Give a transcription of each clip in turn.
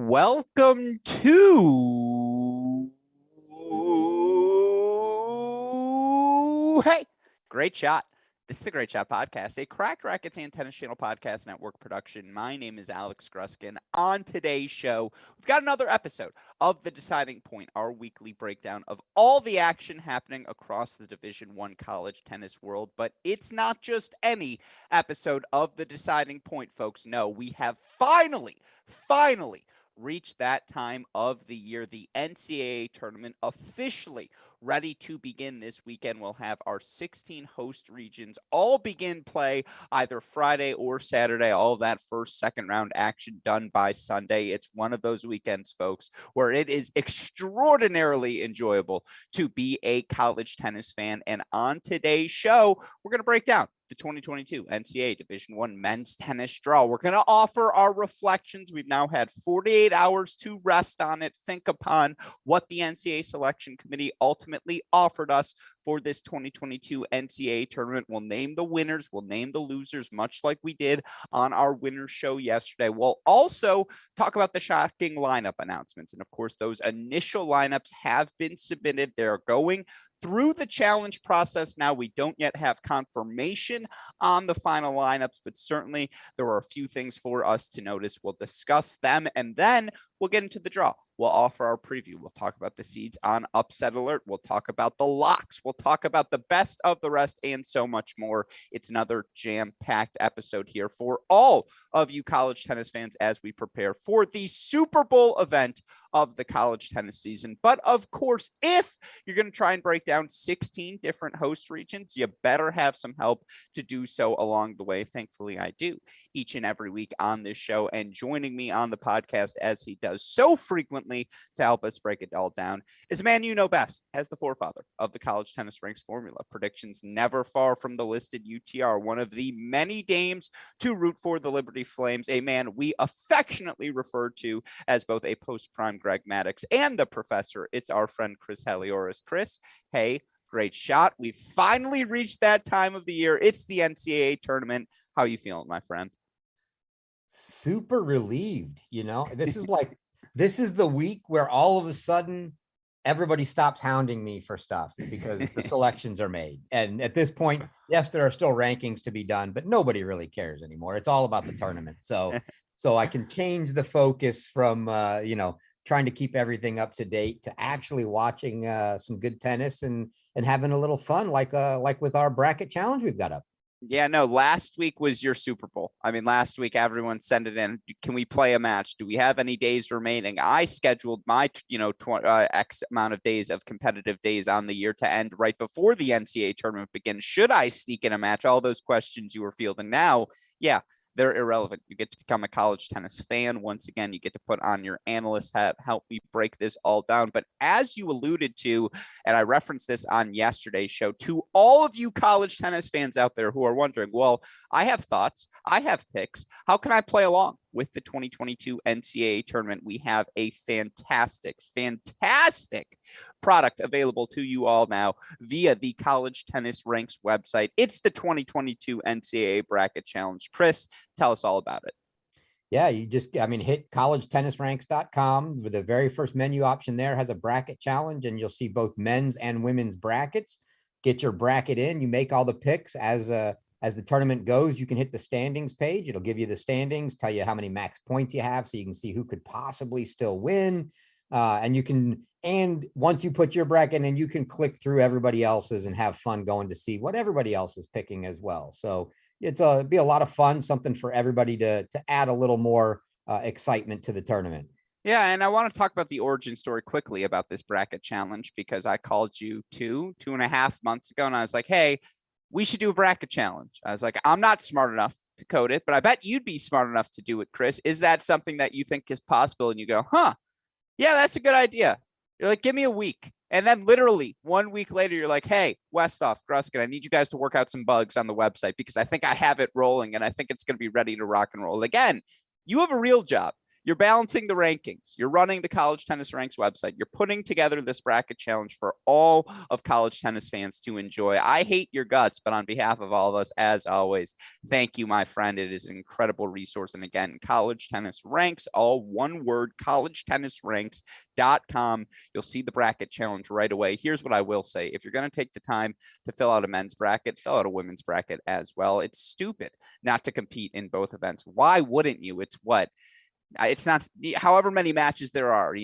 Welcome to Hey, Great Shot. This is the Great Shot Podcast, a Cracked Racquets and Tennis Channel Podcast Network production. My name is Alex Gruskin. On today's show, we've got another episode of The Deciding Point, our weekly breakdown of all the action happening across the Division I college tennis world. But it's not just any episode of The Deciding Point, folks. No, we have finally reached that time of the year. The NCAA tournament officially ready to begin this weekend. We'll have our 16 host regions all begin play either Friday or Saturday. All that first, second round action done by Sunday. It's one of those weekends, folks, where it is extraordinarily enjoyable to be a college tennis fan. And on today's show, we're going to break down the 2022 NCAA Division I men's tennis draw. We're going to offer our reflections. We've now had 48 hours to rest on it, think upon what the NCAA selection committee ultimately offered us for this 2022 NCAA tournament. We'll name the winners, we'll name the losers, much like we did on our winners show yesterday. We'll also talk about the shocking lineup announcements. And of course, those initial lineups have been submitted. They're going through the challenge process now. We don't yet have confirmation on the final lineups, but certainly there are a few things for us to notice. We'll discuss them, and then we'll get into the draw. We'll offer our preview. We'll talk about the seeds on upset alert. We'll talk about the locks. We'll talk about the best of the rest and so much more. It's another jam-packed episode here for all of you college tennis fans as we prepare for the Super Bowl event of the college tennis season. But of course, if you're going to try and break down 16 different host regions, you better have some help to do so along the way. Thankfully, I do each and every week on this show, and joining me on the podcast as he does so frequently to help us break it all down is a man you know best as the forefather of the college tennis ranks formula. Predictions never far from the listed UTR, one of the many dames to root for the Liberty Flames, a man we affectionately refer to as both a post-prime Greg Maddox and the professor. It's our friend Chris Halioris. Chris, hey, great shot. We finally reached that time of the year. It's the NCAA tournament. How you feeling, my friend? Super relieved. This is the week where all of a sudden everybody stops hounding me for stuff because the selections are made. And at this point, yes, there are still rankings to be done, but nobody really cares anymore. It's all about the tournament. So I can change the focus from trying to keep everything up to date to actually watching some good tennis and having a little fun, like with our bracket challenge we've got up. Yeah, no, last week was your Super Bowl. I mean, last week, everyone sent it in. Can we play a match? Do we have any days remaining? I scheduled my, X amount of days of competitive days on the year to end right before the NCAA tournament begins. Should I sneak in a match? All those questions you were fielding now. Yeah, they're irrelevant. You get to become a college tennis fan. Once again, you get to put on your analyst hat, help me break this all down. But as you alluded to, and I referenced this on yesterday's show, to all of you college tennis fans out there who are wondering, well, I have thoughts, I have picks. How can I play along with the 2022 NCAA tournament? We have a fantastic product available to you all now via the College Tennis Ranks website. It's the 2022 NCAA Bracket Challenge. Chris, tell us all about it. Yeah, you just, hit collegetennisranks.com. The very first menu option there has a bracket challenge, and you'll see both men's and women's brackets. Get your bracket in. You make all the picks as the tournament goes. You can hit the standings page. It'll give you the standings, tell you how many max points you have, so you can see who could possibly still win. And once you put your bracket in, you can click through everybody else's and have fun going to see what everybody else is picking as well. So it'll be a lot of fun, something for everybody to add a little more excitement to the tournament. Yeah, and I want to talk about the origin story quickly about this bracket challenge, because I called you 2.5 months ago, and I was like, hey, we should do a bracket challenge. I was like, I'm not smart enough to code it, but I bet you'd be smart enough to do it, Chris. Is that something that you think is possible? And you go, yeah, that's a good idea. You're like, give me a week. And then literally 1 week later, you're like, hey, Westhoff, Gruskin, I need you guys to work out some bugs on the website because I think I have it rolling and I think it's going to be ready to rock and roll. Again, you have a real job. You're balancing the rankings. You're running the College Tennis Ranks website. You're putting together this bracket challenge for all of college tennis fans to enjoy. I hate your guts, but on behalf of all of us, as always, thank you, my friend. It is an incredible resource. And again, College Tennis Ranks, all one word, collegetennisranks.com. You'll see the bracket challenge right away. Here's what I will say. If you're going to take the time to fill out a men's bracket, fill out a women's bracket as well. It's stupid not to compete in both events. Why wouldn't you? It's not however many matches there are,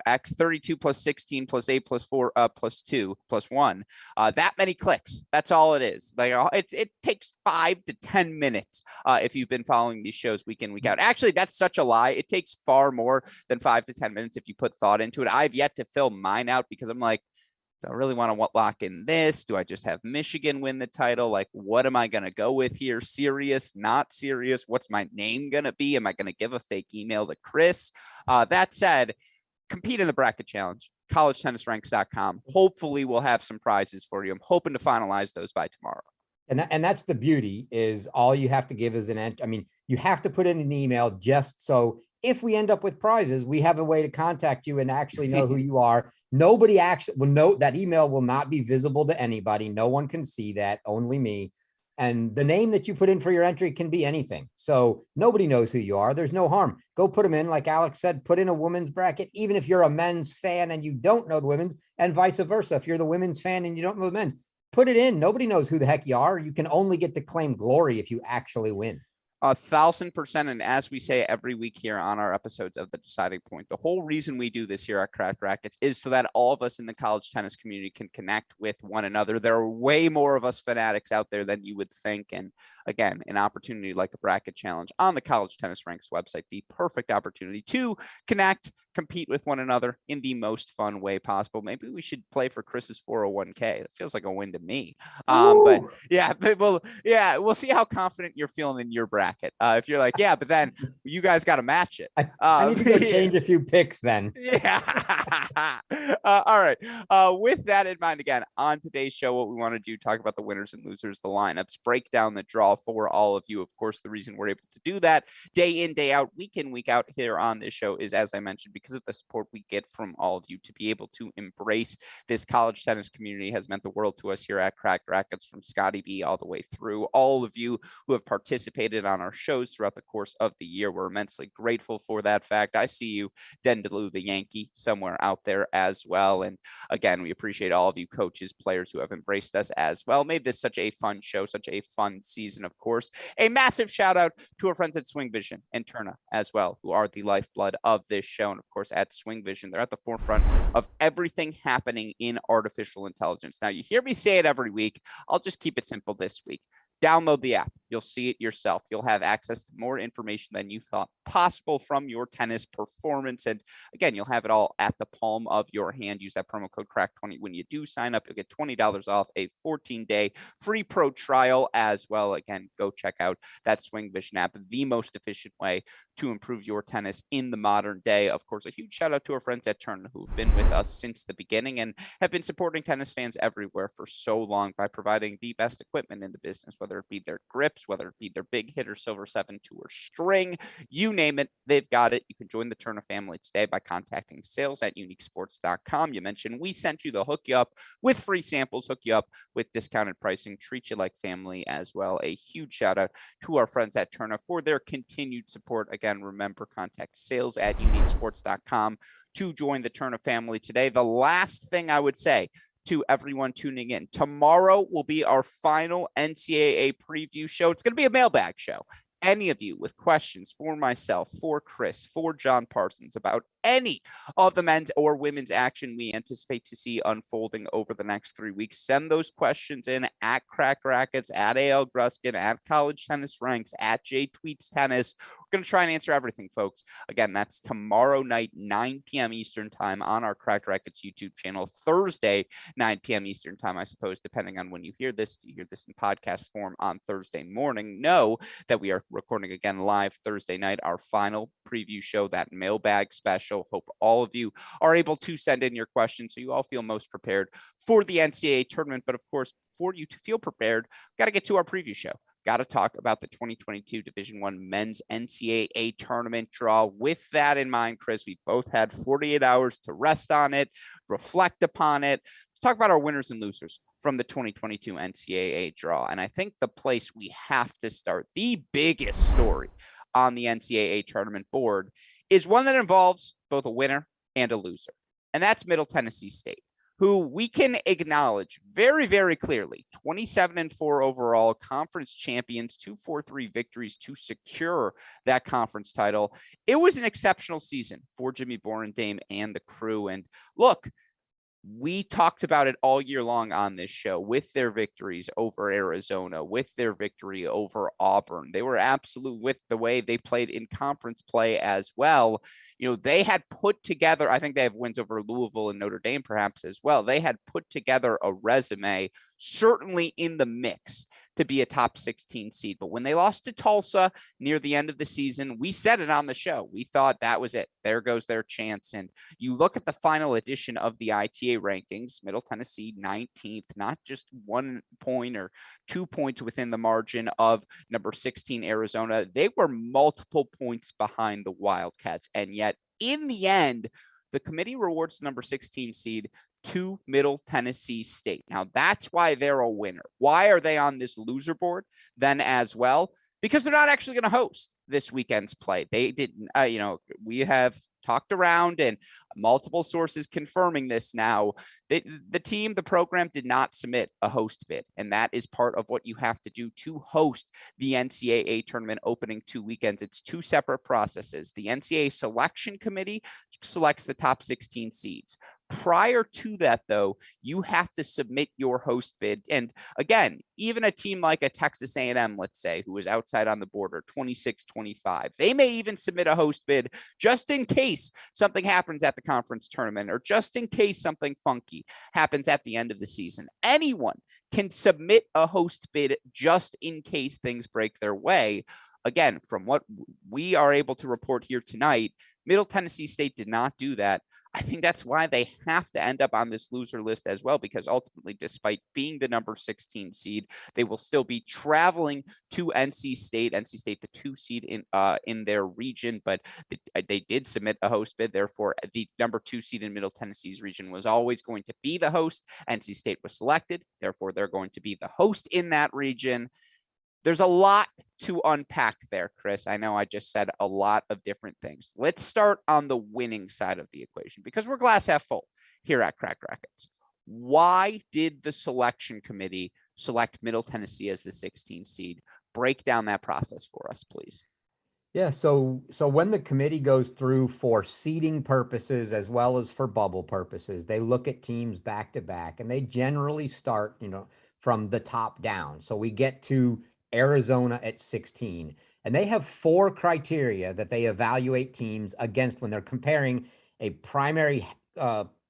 X 32 plus 16 plus 8 plus 4 plus 2 plus 1. That many clicks. That's all it is. Like it takes 5 to 10 minutes if you've been following these shows week in, week out. Actually, that's such a lie. It takes far more than 5 to 10 minutes if you put thought into it. I've yet to fill mine out because I'm like, do I really want to lock in this? Do I just have Michigan win the title? Like, what am I going to go with here? Serious, not serious? What's my name going to be? Am I going to give a fake email to Chris? That said, compete in the bracket challenge, collegetennisranks.com. Hopefully we'll have some prizes for you. I'm hoping to finalize those by tomorrow. And that's the beauty is all you have to give is you have to put in an email just so if we end up with prizes, we have a way to contact you and actually know who you are. Nobody actually will know that email will not be visible to anybody. No one can see that, only me. And the name that you put in for your entry can be anything. So nobody knows who you are. There's no harm. Go put them in. Like Alex said, put in a women's bracket, even if you're a men's fan and you don't know the women's, and vice versa. If you're the women's fan and you don't know the men's, put it in. Nobody knows who the heck you are. You can only get to claim glory if you actually win. 1,000%. And as we say every week here on our episodes of The Deciding Point, the whole reason we do this here at Cracked Racquets is so that all of us in the college tennis community can connect with one another. There are way more of us fanatics out there than you would think. And again, an opportunity like a bracket challenge on the College Tennis Ranks website, the perfect opportunity to connect, compete with one another in the most fun way possible. Maybe we should play for Chris's 401k. It feels like a win to me. But we'll see how confident you're feeling in your bracket. If you're like, yeah, but then you guys got to match it. I need to go change a few picks then. Yeah. All right. With that in mind, again, on today's show, what we want to do, talk about the winners and losers, the lineups, break down the draw for all of you. Of course, the reason we're able to do that day in, day out, week in, week out here on this show is, as I mentioned, because of the support we get from all of you to be able to embrace this college tennis community has meant the world to us here at Cracked Racquets, from Scotty B all the way through all of you who have participated on our shows throughout the course of the year. We're immensely grateful for that fact. I see you, Dendaloo the Yankee, somewhere out there as well. And again, we appreciate all of you coaches, players who have embraced us as well. Made this such a fun show, such a fun season, of course. A massive shout out to our friends at SwingVision and Turna as well, who are the lifeblood of this show. And of course, at SwingVision, they're at the forefront of everything happening in artificial intelligence. Now, you hear me say it every week. I'll just keep it simple this week. Download the app. You'll see it yourself. You'll have access to more information than you thought possible from your tennis performance. And again, you'll have it all at the palm of your hand. Use that promo code CRACK20 when you do sign up. You'll get $20 off a 14-day free pro trial as well. Again, go check out that SwingVision app, the most efficient way to improve your tennis in the modern day. Of course, a huge shout out to our friends at Turn who've been with us since the beginning and have been supporting tennis fans everywhere for so long by providing the best equipment in the business, whether it be their grips, whether it be their big hitter Silver 7 tour string, you name it, they've got it. You can join the Turner family today by contacting sales@uniquesports.com. You mentioned we sent you, they'll hook you up with free samples, hook you up with discounted pricing, treat you like family as well. A huge shout out to our friends at Turner for their continued support. Again, remember, contact sales@uniquesports.com to join the Turner family today. The last thing I would say to everyone tuning in, tomorrow will be our final NCAA preview show. It's going to be a mailbag show. Any of you with questions for myself, for Chris, for John Parsons about any of the men's or women's action we anticipate to see unfolding over the next 3 weeks, send those questions in at Crack Rackets, at AL Gruskin, at College Tennis Ranks, at J Tweets Tennis. We're going to try and answer everything, folks. Again, that's tomorrow night, 9 p.m. Eastern time on our Crack Rackets YouTube channel. Thursday, 9 p.m. Eastern time, I suppose, depending on when you hear this. If you hear this in podcast form on Thursday morning, know that we are recording again live Thursday night, our final preview show, that mailbag special. Hope all of you are able to send in your questions so you all feel most prepared for the NCAA tournament. But of course, for you to feel prepared, got to get to our preview show. got to talk about the 2022 Division I men's NCAA tournament draw. With that in mind, Chris, we both had 48 hours to rest on it, reflect upon it. Let's talk about our winners and losers from the 2022 NCAA draw. And I think the place we have to start, the biggest story on the NCAA tournament board, is one that involves both a winner and a loser. And that's Middle Tennessee State, who we can acknowledge very, very clearly, 27-4 overall, conference champions, 2-4-3 victories to secure that conference title. It was an exceptional season for Jimmy Borendame and the crew. And look, we talked about it all year long on this show with their victories over Arizona, with their victory over Auburn. They were absolute with the way they played in conference play as well. You know, they had put together, I think they have wins over Louisville and Notre Dame perhaps as well. They had put together a resume certainly in the mix to be a top 16 seed. But when they lost to Tulsa near the end of the season, we said it on the show. We thought that was it. There goes their chance. And you look at the final edition of the ITA rankings, Middle Tennessee 19th, not just 1 point or 2 points within the margin of number 16 Arizona. They were multiple points behind the Wildcats. And yet in the end, the committee rewards the number 16 seed to Middle Tennessee State. Now, that's why they're a winner. Why are they on this loser board then as well? Because they're not actually going to host this weekend's play. They didn't, we have talked around and multiple sources confirming this now. The program did not submit a host bid, and that is part of what you have to do to host the NCAA tournament opening 2 weekends. It's 2 separate processes. The NCAA selection committee selects the top 16 seeds. Prior to that, though, you have to submit your host bid. And again, even a team like a Texas A&M, let's say, who is outside on the border, 26-25, they may even submit a host bid just in case something happens at the conference tournament or just in case something funky happens at the end of the season. Anyone can submit a host bid just in case things break their way. Again, from what we are able to report here tonight, Middle Tennessee State did not do that. I think that's why they have to end up on this loser list as well, because ultimately, despite being the number 16 seed, they will still be traveling to NC State, the 2 seed in their region, but they did submit a host bid. Therefore, the number 2 seed in Middle Tennessee's region was always going to be the host. NC State was selected. Therefore, they're going to be the host in that region. There's a lot to unpack there, Chris. I know I just said a lot of different things. Let's start on the winning side of the equation because we're glass half full here at Cracked Racquets. Why did the selection committee select Middle Tennessee as the 16 seed? Break down that process for us, please. Yeah, so when the committee goes through for seeding purposes as well as for bubble purposes, they look at teams back to back, and they generally start, from the top down. So we get to Arizona at 16, and they have 4 criteria that they evaluate teams against when they're comparing a primary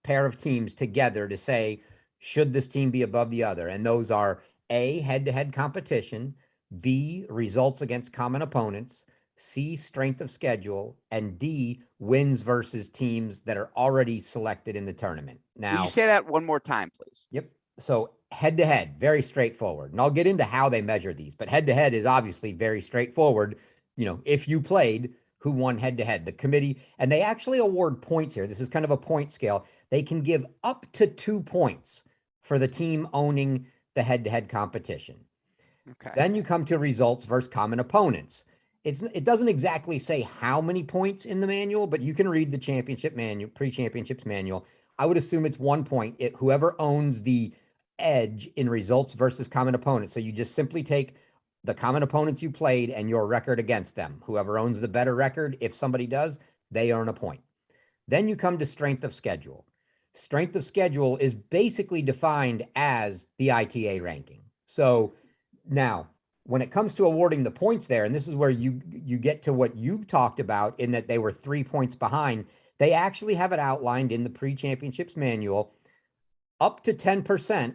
pair of teams together to say, should this team be above the other? And those are A, head-to-head competition, B, results against common opponents, C, strength of schedule, and D, wins versus teams that are already selected in the tournament. Now, will you say that one more time, please? Yep. So head-to-head, very straightforward. And I'll get into how they measure these, but head-to-head is obviously very straightforward. If you played, who won head-to-head? The committee, and they actually award points here. This is kind of a point scale. They can give up to 2 points for the team owning the head-to-head competition. Okay. Then you come to results versus common opponents. It doesn't exactly say how many points in the manual, but you can read the championship manual, pre-championships manual. I would assume it's 1 point. Whoever owns the edge in results versus common opponents. So you just simply take the common opponents you played and your record against them. Whoever owns the better record, if somebody does, they earn a point. Then you come to strength of schedule. Strength of schedule is basically defined as the ITA ranking. So now, when it comes to awarding the points there, and this is where you get to what you talked about in that they were 3 points behind, they actually have it outlined in the pre-championships manual. Up to 10%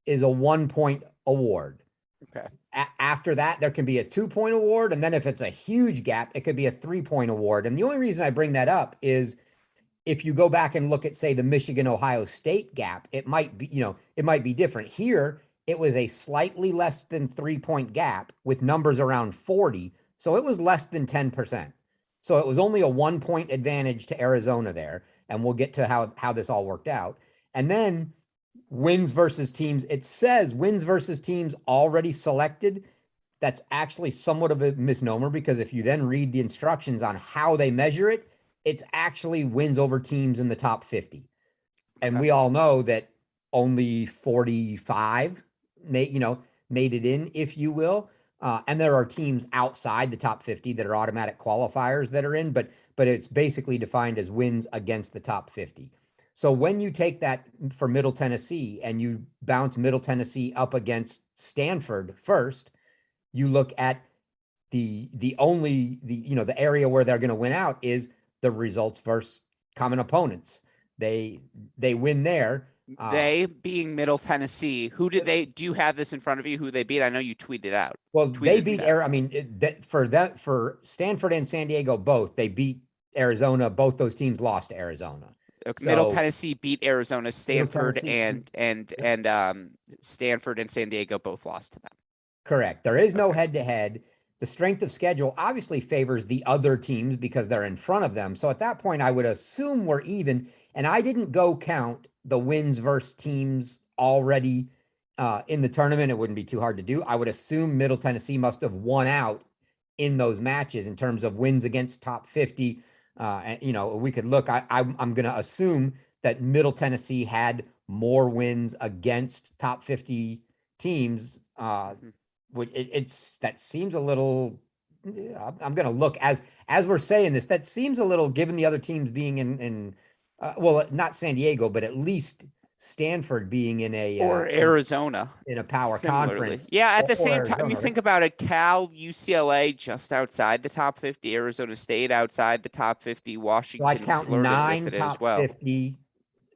is a 1 point award. Okay. After that, there can be a 2 point award. And then if it's a huge gap, it could be a 3 point award. And the only reason I bring that up is if you go back and look at, say, the Michigan-Ohio State gap, it might be, it might be different. Here, it was a slightly less than 3-point gap with numbers around 40. So it was less than 10%. So it was only a 1-point advantage to Arizona there. And we'll get to how this all worked out. And then wins versus teams. It says wins versus teams already selected. That's actually somewhat of a misnomer, because if you then read the instructions on how they measure it, it's actually wins over teams in the top 50. And we all know that only 45 made it in, if you will. And there are teams outside the top 50 that are automatic qualifiers that are in, but it's basically defined as wins against the top 50. So when you take that for Middle Tennessee and you bounce Middle Tennessee up against Stanford first, you look at the area where they're going to win out is the results versus common opponents. They win there. They being Middle Tennessee. Who did they? Do you have this in front of you? Who they beat? I know you tweeted out. Well, they beat for Stanford and San Diego both. They beat Arizona. Both those teams lost to Arizona. Okay, Middle Tennessee beat Arizona. Stanford and Stanford and San Diego both lost to them. Correct. There is no head-to-head. The strength of schedule obviously favors the other teams because they're in front of them. So at that point, I would assume we're even. And I didn't go count the wins versus teams already in the tournament. It wouldn't be too hard to do. I would assume Middle Tennessee must have won out in those matches in terms of wins against top 50. And, we could look. I'm going to assume that Middle Tennessee had more wins against top 50 teams. That seems a little. I'm going to look as we're saying this. That seems a little, given the other teams being in not San Diego, but at least Stanford being in a or Arizona in a power conference. Yeah, at the same Arizona, time, you think about it: Cal, UCLA just outside the top 50, Arizona State outside the top 50, Washington. So I count nine top 50,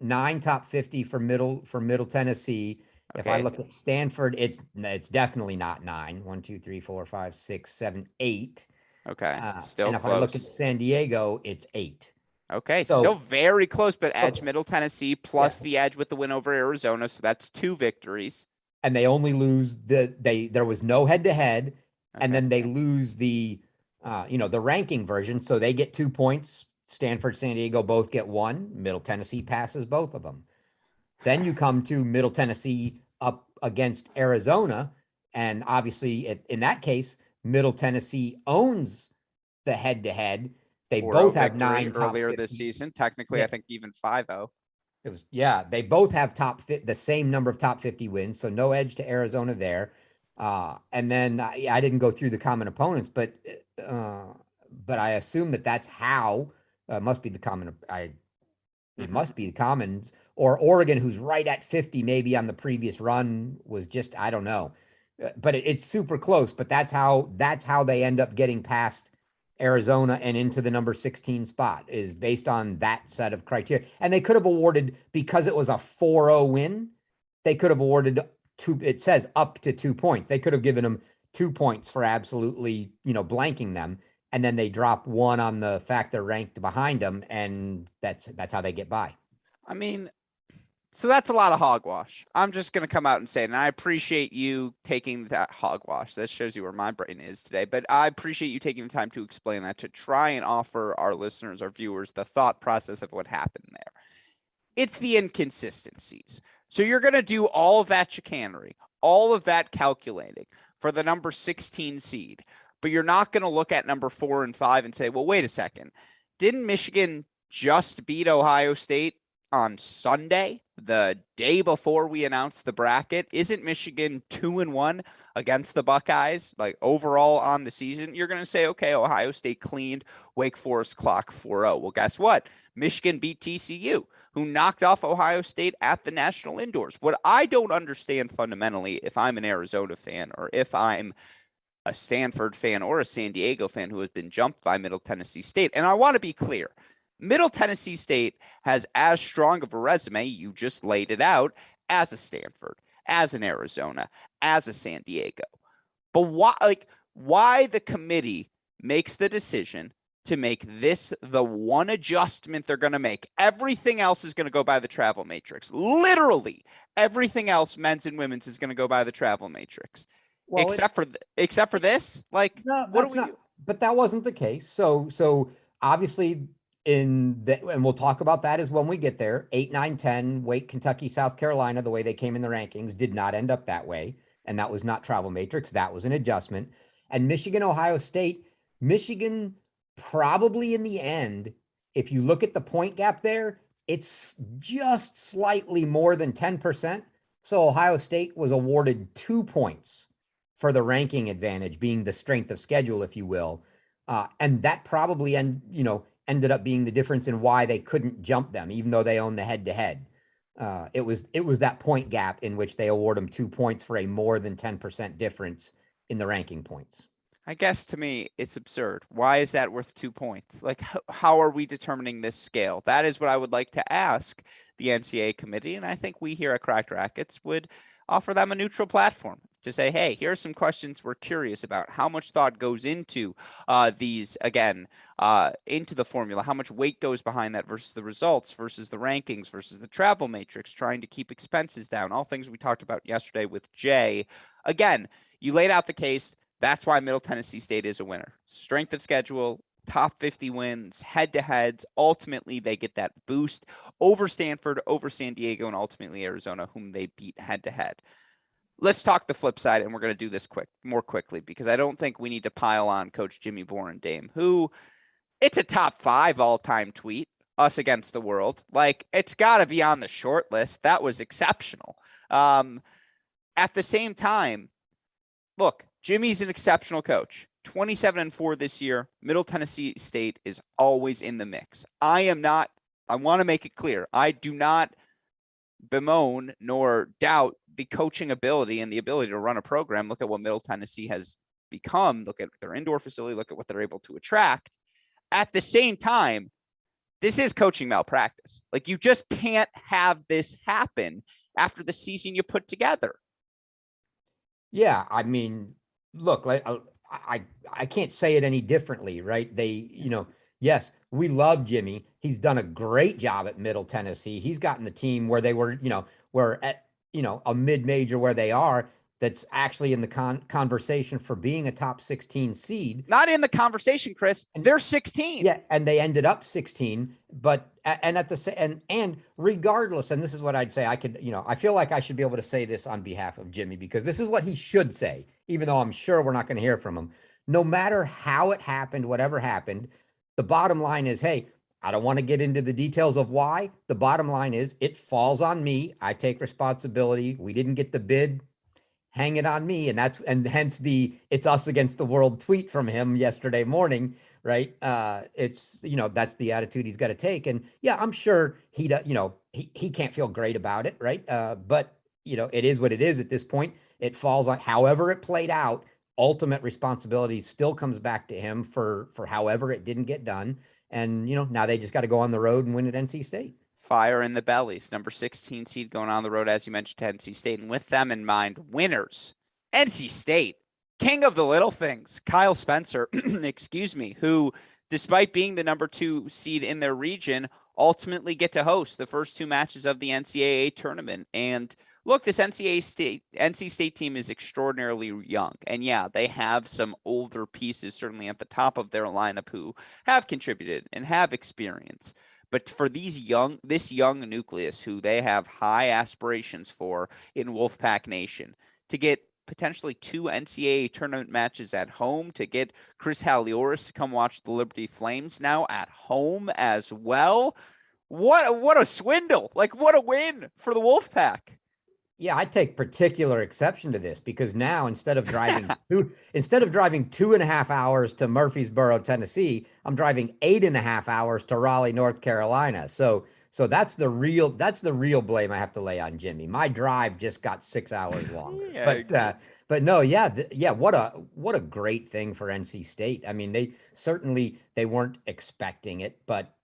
9 top 50 for Middle Tennessee. Okay. If I look at Stanford, it's definitely not 9. 1, 2, 3, 4, 5, 6, 7, 8. Okay, still and if close. I look at San Diego, it's 8. Okay, so, still very close, but edge Middle Tennessee plus the edge with the win over Arizona, so that's 2 victories. And they only lose there was no head-to-head, and then they lose the ranking version, so they get 2 points. Stanford, San Diego both get 1. Middle Tennessee passes both of them. Then you come to Middle Tennessee up against Arizona, and obviously in that case, Middle Tennessee owns the head-to-head. They both have 9 earlier this season. Technically, I think even 5-0. They both have the same number of top 50 wins, so no edge to Arizona there. And then I didn't go through the common opponents, but I assume that's how must be the common. It must be the commons, or Oregon, who's right at 50, maybe on the previous run was just, I don't know, but it's super close. But that's how they end up getting past Arizona and into the number 16 spot, is based on that set of criteria. And they could have awarded, because it was a 4-0 win, they could have awarded it says up to 2 points. They could have given them 2 points for absolutely, blanking them. And then they drop 1 on the fact they're ranked behind them. And that's how they get by. I mean, so that's a lot of hogwash. I'm just going to come out and say it, and I appreciate you taking that hogwash. That shows you where my brain is today. But I appreciate you taking the time to explain that, to try and offer our listeners, our viewers, the thought process of what happened there. It's the inconsistencies. So you're going to do all of that chicanery, all of that calculating for the number 16 seed, but you're not going to look at number 4 and 5 and say, well, wait a second. Didn't Michigan just beat Ohio State on Sunday, the day before we announced the bracket? Isn't Michigan 2-1 against the Buckeyes, like overall on the season? You're going to say, okay, Ohio State cleaned Wake Forest clock 4-0. Well, guess what? Michigan beat TCU, who knocked off Ohio State at the National Indoors. What I don't understand fundamentally, if I'm an Arizona fan or if I'm a Stanford fan or a San Diego fan who has been jumped by Middle Tennessee State, and I want to be clear, Middle Tennessee State has as strong of a resume, you just laid it out, as a Stanford, as an Arizona, as a San Diego. But why the committee makes the decision to make this the one adjustment they're going to make. Everything else is going to go by the travel matrix. Literally, everything else, men's and women's, is going to go by the travel matrix, Well, except for this. Like, no, what do that's we not. do? But that wasn't the case. So obviously, and we'll talk about that as when we get there. 8, 9, 10, Wake, Kentucky, South Carolina, the way they came in the rankings did not end up that way, and that was not travel matrix. That was an adjustment. And Michigan, Ohio State, Michigan probably in the end, if you look at the point gap there, it's just slightly more than 10%. So Ohio State was awarded 2 points for the ranking advantage, being the strength of schedule, if you will. And that probably ended up being the difference in why they couldn't jump them, even though they own the head-to-head. It was that point gap in which they award them 2 points for a more than 10% difference in the ranking points. I guess to me, it's absurd. Why is that worth 2 points? Like, how are we determining this scale? That is what I would like to ask the NCAA committee. And I think we here at Cracked Rackets would offer them a neutral platform to say, hey, here are some questions we're curious about. How much thought goes into these, again, into the formula? How much weight goes behind that versus the results, versus the rankings, versus the travel matrix, trying to keep expenses down? All things we talked about yesterday with Jay. Again, you laid out the case. That's why Middle Tennessee State is a winner. Strength of schedule, top 50 wins, head-to-heads. Ultimately, they get that boost over Stanford, over San Diego, and ultimately Arizona, whom they beat head-to-head. Let's talk the flip side, and we're going to do this more quickly, because I don't think we need to pile on Coach Jimmy Borendame, who, it's a top 5 all-time tweet, us against the world. Like, it's got to be on the short list. That was exceptional. At the same time, look, Jimmy's an exceptional coach. 27-4 this year. Middle Tennessee State is always in the mix. I want to make it clear. I do not bemoan nor doubt the coaching ability and the ability to run a program. Look at what Middle Tennessee has become. Look at their indoor facility. Look at what they're able to attract. At the same time, this is coaching malpractice. Like, you just can't have this happen after the season you put together. Yeah, I mean, look, I can't say it any differently, right? Yes, we love Jimmy. He's done a great job at Middle Tennessee. He's gotten the team where they were, where at, a mid-major where they are, that's actually in the conversation for being a top 16 seed. Not in the conversation, Chris. They're 16. Yeah, and they ended up 16. But and regardless, and this is what I'd say, I feel like I should be able to say this on behalf of Jimmy, because this is what he should say, even though I'm sure we're not going to hear from him. No matter how it happened, whatever happened, the bottom line is, hey, I don't want to get into the details of why. The bottom line is, it falls on me. I take responsibility. We didn't get the bid. Hang it on me. And hence the "it's us against the world" tweet from him yesterday morning, right? It's, that's the attitude he's got to take. And yeah, I'm sure he can't feel great about it, right? But it is what it is at this point. It falls on however it played out. Ultimate responsibility still comes back to him for however it didn't get done. And now they just got to go on the road and win at NC State. Fire in the bellies. Number 16 seed going on the road, as you mentioned, to NC State. And with them in mind, winners. NC State, king of the little things. Kyle Spencer, excuse me, who, despite being the number 2 seed in their region, ultimately get to host the first 2 matches of the NCAA tournament. And look, this NC State team is extraordinarily young. And yeah, they have some older pieces, certainly at the top of their lineup, who have contributed and have experience. But for this young nucleus, who they have high aspirations for in Wolfpack Nation, to get potentially 2 NCAA tournament matches at home, to get Chris Halioris to come watch the Liberty Flames now at home as well. What a swindle. Like, what a win for the Wolfpack. Yeah, I take particular exception to this, because now instead of driving 2.5 hours to Murfreesboro, Tennessee, I'm driving 8.5 hours to Raleigh, North Carolina. So that's the real blame I have to lay on Jimmy. My drive just got 6 hours longer. But no, yeah, what a great thing for NC State. I mean, they weren't expecting it, but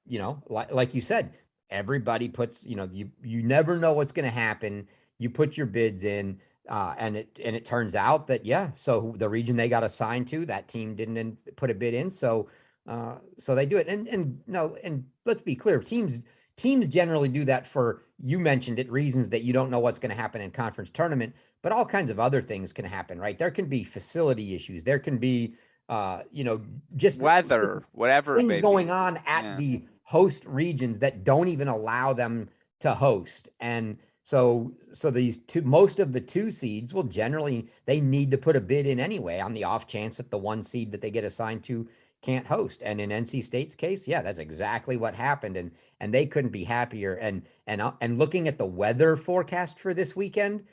like you said, everybody puts, you never know what's going to happen. You put your bids in, and it turns out that, yeah, so the region they got assigned to, that team didn't put a bid in. So So they do it, and no, and let's be clear, teams generally do that for, you mentioned it, reasons that you don't know what's going to happen in conference tournament, but all kinds of other things can happen, right? There can be facility issues, there can be just Weather, whatever it things may going be. on at Yeah. the host regions that don't even allow them to host. And so these two, most of the two seeds will generally, they need to put a bid in anyway on the off chance that the one seed that they get assigned to can't host. And in NC State's case, yeah, that's exactly what happened. And they couldn't be happier. And looking at the weather forecast for this weekend,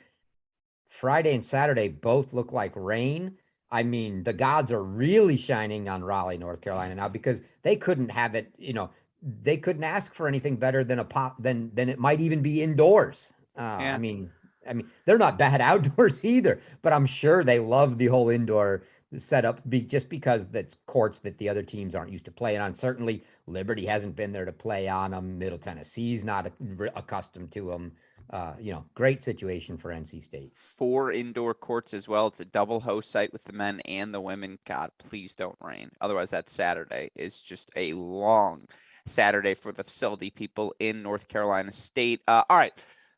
Friday and Saturday both look like rain. I mean, the gods are really shining on Raleigh, North Carolina now, because they couldn't have it, they couldn't ask for anything better than a pop than it might even be indoors. Yeah. I mean, they're not bad outdoors either, but I'm sure they love the whole indoor setup just because that's courts that the other teams aren't used to playing on. Certainly, Liberty hasn't been there to play on them. Middle Tennessee's not accustomed to them. Great situation for NC State. 4 indoor courts as well. It's a double host site with the men and the women. God, please don't rain. Otherwise, that Saturday is just a long Saturday for the facility people in North Carolina State. All right,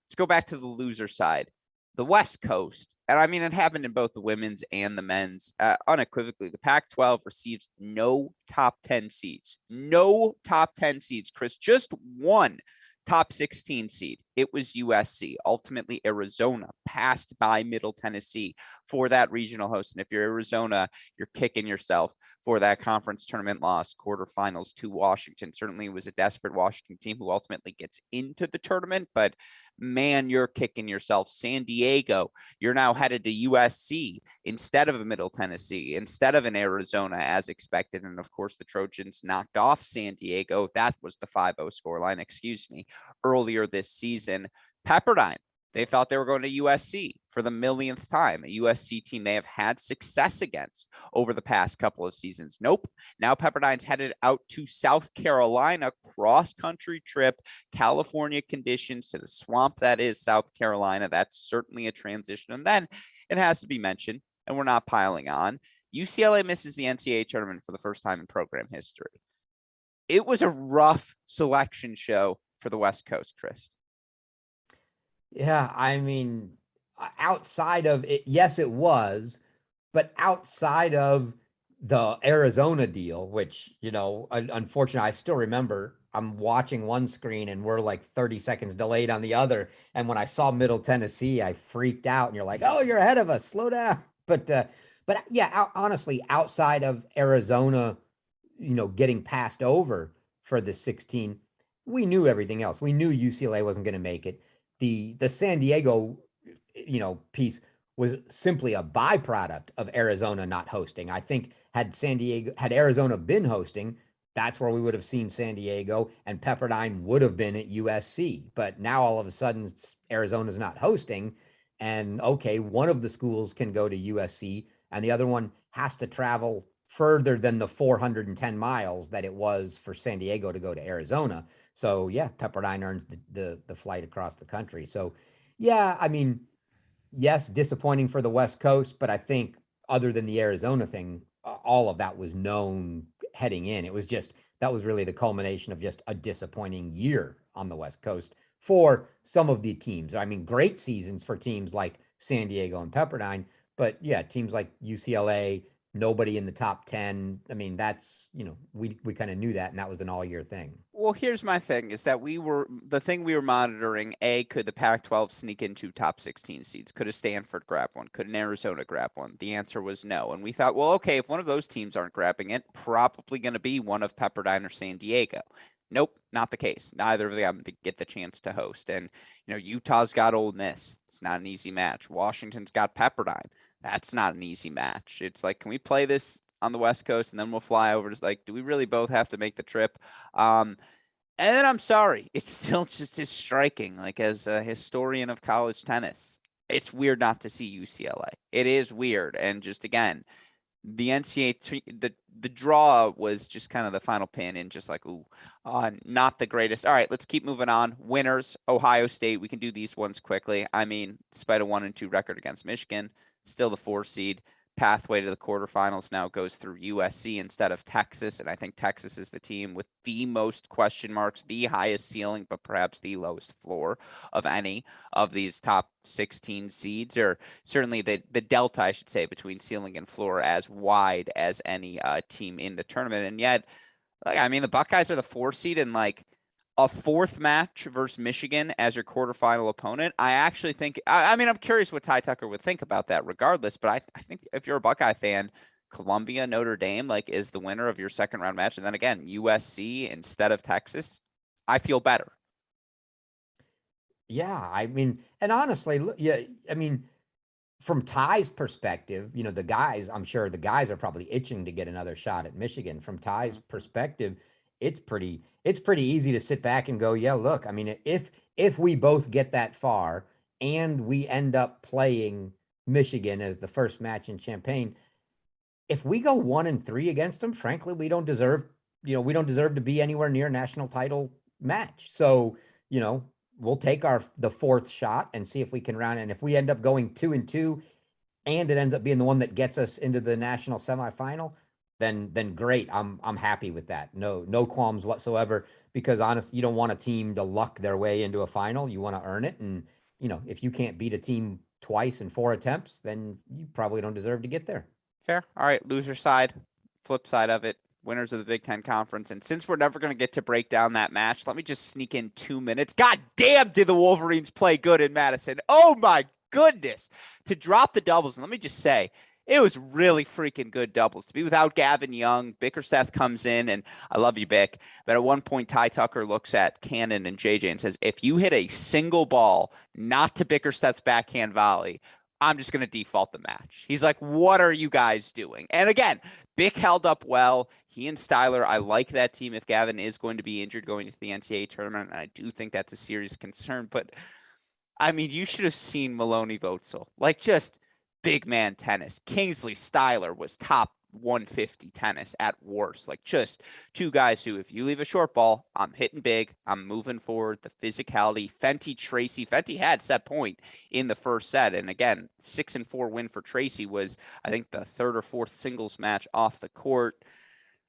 let's go back to the loser side. The West Coast, and I mean, it happened in both the women's and the men's. Unequivocally, the Pac-12 receives no top 10 seeds. No top 10 seeds, Chris. Just one top 16 seed. It was USC. Ultimately, Arizona passed by Middle Tennessee for that regional host. And if you're Arizona, you're kicking yourself for that conference tournament loss, quarterfinals to Washington. Certainly, it was a desperate Washington team who ultimately gets into the tournament, but man, you're kicking yourself. San Diego, you're now headed to USC instead of a Middle Tennessee, instead of an Arizona as expected. And of course, the Trojans knocked off San Diego. That was the 5-0 scoreline, excuse me, earlier this season. Pepperdine, they thought they were going to USC for the millionth time, a USC team they have had success against over the past couple of seasons. Nope. Now Pepperdine's headed out to South Carolina, cross-country trip, California conditions to the swamp that is South Carolina. That's certainly a transition. And then it has to be mentioned, and we're not piling on, UCLA misses the NCAA tournament for the first time in program history. It was a rough selection show for the West Coast, Chris. Yeah, I mean, outside of it, yes, it was, but outside of the Arizona deal, which, unfortunately, I still remember I'm watching one screen and we're like 30 seconds delayed on the other. And when I saw Middle Tennessee, I freaked out and you're like, oh, you're ahead of us, slow down. But yeah, honestly, outside of Arizona, getting passed over for the 16, we knew everything else. We knew UCLA wasn't going to make it. The San Diego, piece was simply a byproduct of Arizona not hosting. I think had Arizona been hosting, that's where we would have seen San Diego, and Pepperdine would have been at USC. But now all of a sudden Arizona's not hosting, and okay, one of the schools can go to USC and the other one has to travel further than the 410 miles that it was for San Diego to go to Arizona. So yeah, Pepperdine earns the flight across the country. So yeah, I mean, yes, disappointing for the West Coast, but I think other than the Arizona thing, all of that was known heading in. It was just, that was really the culmination of just a disappointing year on the West Coast for some of the teams. I mean, great seasons for teams like San Diego and Pepperdine, but yeah, teams like UCLA, nobody in the top 10. I mean, that's, we kind of knew that, and that was an all year thing. Well, here's my thing is that the thing we were monitoring, could the Pac-12 sneak into top 16 seeds? Could a Stanford grab one? Could an Arizona grab one? The answer was no. And we thought, well, okay, if one of those teams aren't grabbing it, probably going to be one of Pepperdine or San Diego. Nope, not the case. Neither of them get the chance to host. And, Utah's got Ole Miss. It's not an easy match. Washington's got Pepperdine. That's not an easy match. It's like, can we play this on the West Coast and then we'll fly over? It's like, do we really both have to make the trip? And then I'm sorry, it's still just as striking. Like, as a historian of college tennis, it's weird not to see UCLA. It is weird. And just again, the NCAA, the draw was just kind of the final pin, and just like, ooh, not the greatest. All right, let's keep moving on. Winners, Ohio State. We can do these ones quickly. I mean, despite a 1-2 record against Michigan, still the 4 seed. pathway to the quarterfinals now goes through USC instead of Texas. And I think Texas is the team with the most question marks, the highest ceiling, but perhaps the lowest floor of any of these top 16 seeds, or certainly the delta, I should say, between ceiling and floor as wide as any team in the tournament. And yet, like, I mean, the Buckeyes are the 4 seed, and like a fourth match versus Michigan as your quarterfinal opponent. I actually think, I mean, I'm curious what Ty Tucker would think about that regardless, but I think if you're a Buckeye fan, Columbia, Notre Dame, like, is the winner of your second round match. And then again, USC instead of Texas, I feel better. Yeah, I mean, and honestly, yeah, I mean, from Ty's perspective, the guys, I'm sure the guys are probably itching to get another shot at Michigan. From Ty's perspective, it's pretty easy to sit back and go, yeah, look, I mean, if we both get that far and we end up playing Michigan as the first match in Champaign, if we go 1-3 against them, frankly, we don't deserve to be anywhere near a national title match. So, we'll take the fourth shot and see if we can round. And if we end up going 2-2 and it ends up being the one that gets us into the national semifinal, then great. I'm happy with that. No qualms whatsoever, because honestly, you don't want a team to luck their way into a final. You want to earn it. And, if you can't beat a team twice in 4 attempts, then you probably don't deserve to get there. Fair. All right. Loser side, flip side of it, winners of the Big Ten Conference. And since we're never going to get to break down that match, let me just sneak in 2 minutes. God damn, did the Wolverines play good in Madison. Oh, my goodness. To drop the doubles. And let me just say, it was really freaking good doubles. To be without Gavin Young, Bickerstaff comes in, and I love you, Bick. But at one point, Ty Tucker looks at Cannon and JJ and says, if you hit a single ball, not to Bickerstaff's backhand volley, I'm just going to default the match. He's like, what are you guys doing? And again, Bick held up well. He and Styler, I like that team if Gavin is going to be injured going into the NCAA tournament. And I do think that's a serious concern. But, I mean, you should have seen Maloney Votzel. Like, just big man tennis. Kingsley Styler was top 150 tennis at worst. Like, just two guys who, if you leave a short ball, I'm hitting big, I'm moving forward. The physicality. Fenty, Tracy. Fenty had set point in the first set. And again, 6-4 win for Tracy was, I think, the third or fourth singles match off the court.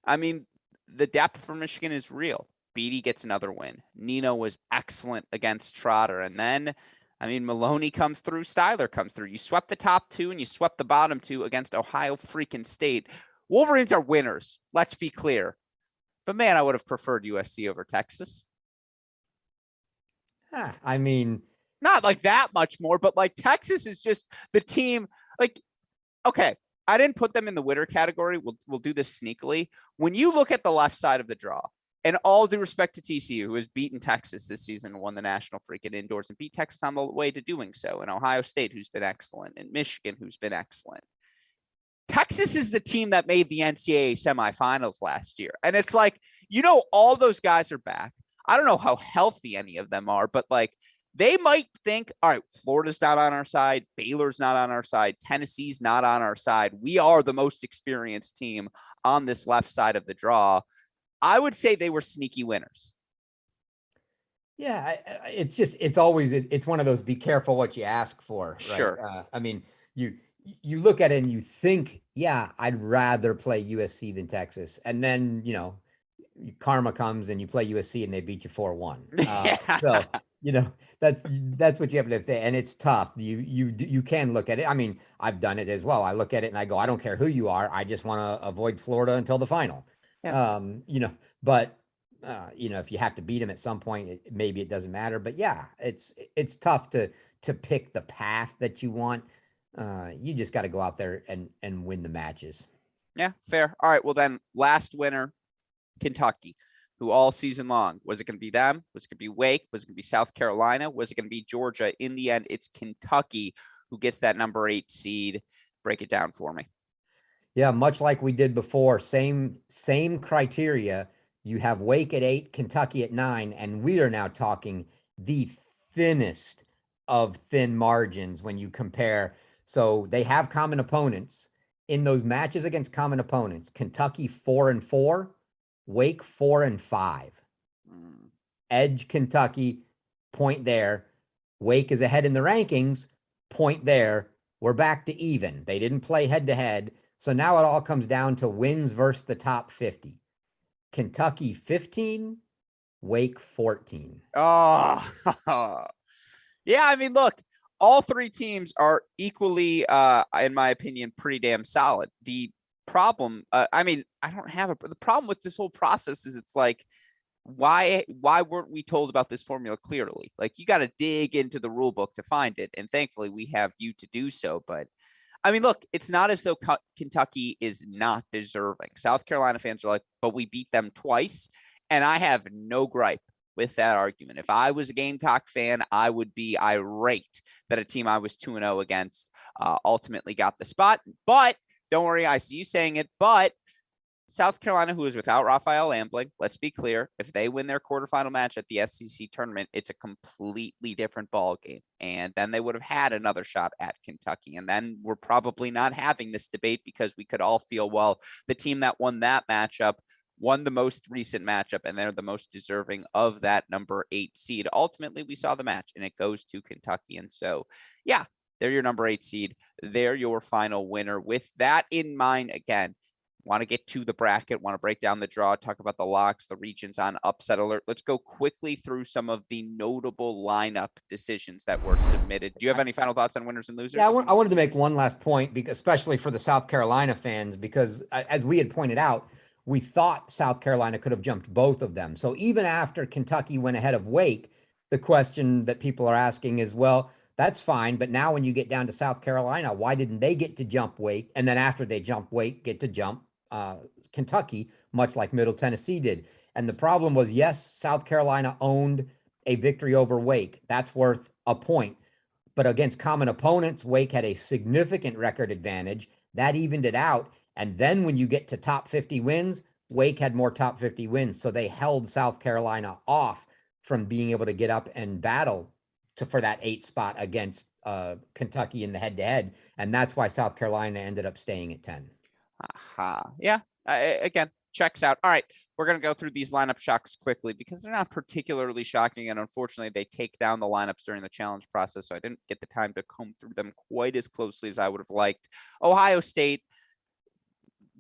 I mean, the depth for Michigan is real. Beatty gets another win. Nino was excellent against Trotter. And then, I mean, Maloney comes through, Styler comes through. You swept the top 2 and you swept the bottom 2 against Ohio freaking State. Wolverines are winners, let's be clear. But man, I would have preferred USC over Texas. I mean, not like that much more, but like Texas is just the team. Like, okay, I didn't put them in the winner category. We'll do this sneakily. When you look at the left side of the draw, and all due respect to TCU, who has beaten Texas this season, won the national freaking indoors, and beat Texas on the way to doing so, and Ohio State, who's been excellent, and Michigan, who's been excellent. Texas is the team that made the NCAA semifinals last year. And it's like, all those guys are back. I don't know how healthy any of them are, but like, they might think, all right, Florida's not on our side. Baylor's not on our side. Tennessee's not on our side. We are the most experienced team on this left side of the draw. I would say they were sneaky winners. Yeah, it's always one of those be careful what you ask for. Right? Sure. I mean, you look at it and you think, yeah, I'd rather play USC than Texas. And then, karma comes and you play USC and they beat you 4-1. So, that's what you have to think. And it's tough. You can look at it. I mean, I've done it as well. I look at it and I go, I don't care who you are. I just want to avoid Florida until the final. Yeah. But if you have to beat them at some point, maybe it doesn't matter. But yeah, it's tough to pick the path that you want. You just got to go out there and win the matches. Yeah, fair. All right. Well, then last winner, Kentucky, who all season long, was it going to be them? Was it going to be Wake? Was it going to be South Carolina? Was it going to be Georgia? In the end, it's Kentucky who gets that number 8 seed. Break it down for me. Yeah, much like we did before, same criteria. You have Wake at 8, Kentucky at 9, and we are now talking the thinnest of thin margins when you compare. So they have common opponents. In those matches against common opponents, Kentucky 4-4, Wake 4-5. Edge Kentucky, point there. Wake is ahead in the rankings, point there. We're back to even. They didn't play head to head. So now it all comes down to wins versus the top 50. Kentucky 15, Wake 14. Oh, yeah. I mean, look, all three teams are equally, in my opinion, pretty damn solid. The problem, I mean, I don't have the problem with this whole process is it's like, why weren't we told about this formula clearly? Like, you got to dig into the rule book to find it, and thankfully we have you to do so. But I mean, look, it's not as though Kentucky is not deserving. South Carolina fans are like, but we beat them twice, and I have no gripe with that argument. If I was a Gamecock fan, I would be irate that a team I was 2-0 against ultimately got the spot. But don't worry, I see you saying it, but South Carolina, who is without Raphael Ambling, let's be clear, if they win their quarterfinal match at the SEC tournament, it's a completely different ball game. And then they would have had another shot at Kentucky. And then we're probably not having this debate because we could all feel, well, the team that won that matchup won the most recent matchup, and they're the most deserving of that number 8 seed. Ultimately, we saw the match, and it goes to Kentucky. And so, yeah, they're your number 8 seed. They're your final winner. With that in mind, again, want to get to the bracket, want to break down the draw, talk about the locks, the regions on upset alert. Let's go quickly through some of the notable lineup decisions that were submitted. Do you have any final thoughts on winners and losers? Yeah, I wanted to make one last point, because, especially for the South Carolina fans, because as we had pointed out, we thought South Carolina could have jumped both of them. So even after Kentucky went ahead of Wake, the question that people are asking is, well, that's fine. But now when you get down to South Carolina, why didn't they get to jump Wake? And then after they jump Wake, get to jump Kentucky, much like Middle Tennessee did. And the problem was, yes, South Carolina owned a victory over Wake. That's worth a point. But against common opponents, Wake had a significant record advantage. That evened it out. And then when you get to top 50 wins, Wake had more top 50 wins. So they held South Carolina off from being able to get up and battle for that 8 spot against Kentucky in the head-to-head. And that's why South Carolina ended up staying at 10. Yeah. Again, checks out. All right. We're going to go through these lineup shocks quickly because they're not particularly shocking. And unfortunately, they take down the lineups during the challenge process. So I didn't get the time to comb through them quite as closely as I would have liked. Ohio State.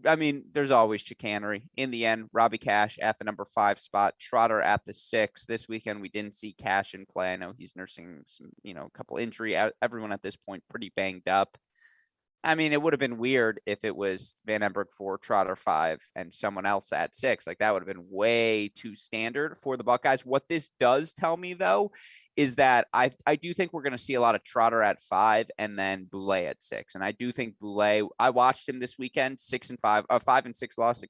I mean, there's always chicanery. In the end, Robbie Cash at the number 5 spot, Trotter at the 6. This weekend, we didn't see Cash in play. I know he's nursing some, a couple injury. Everyone at this point pretty banged up. I mean, it would have been weird if it was Van Emberg 4, Trotter 5, and someone else at 6. Like, that would have been way too standard for the Buckeyes. What this does tell me, though, is that I do think we're going to see a lot of Trotter at 5 and then Boulay at 6. And I do think Boulay, I watched him this weekend, 5 and 6 loss,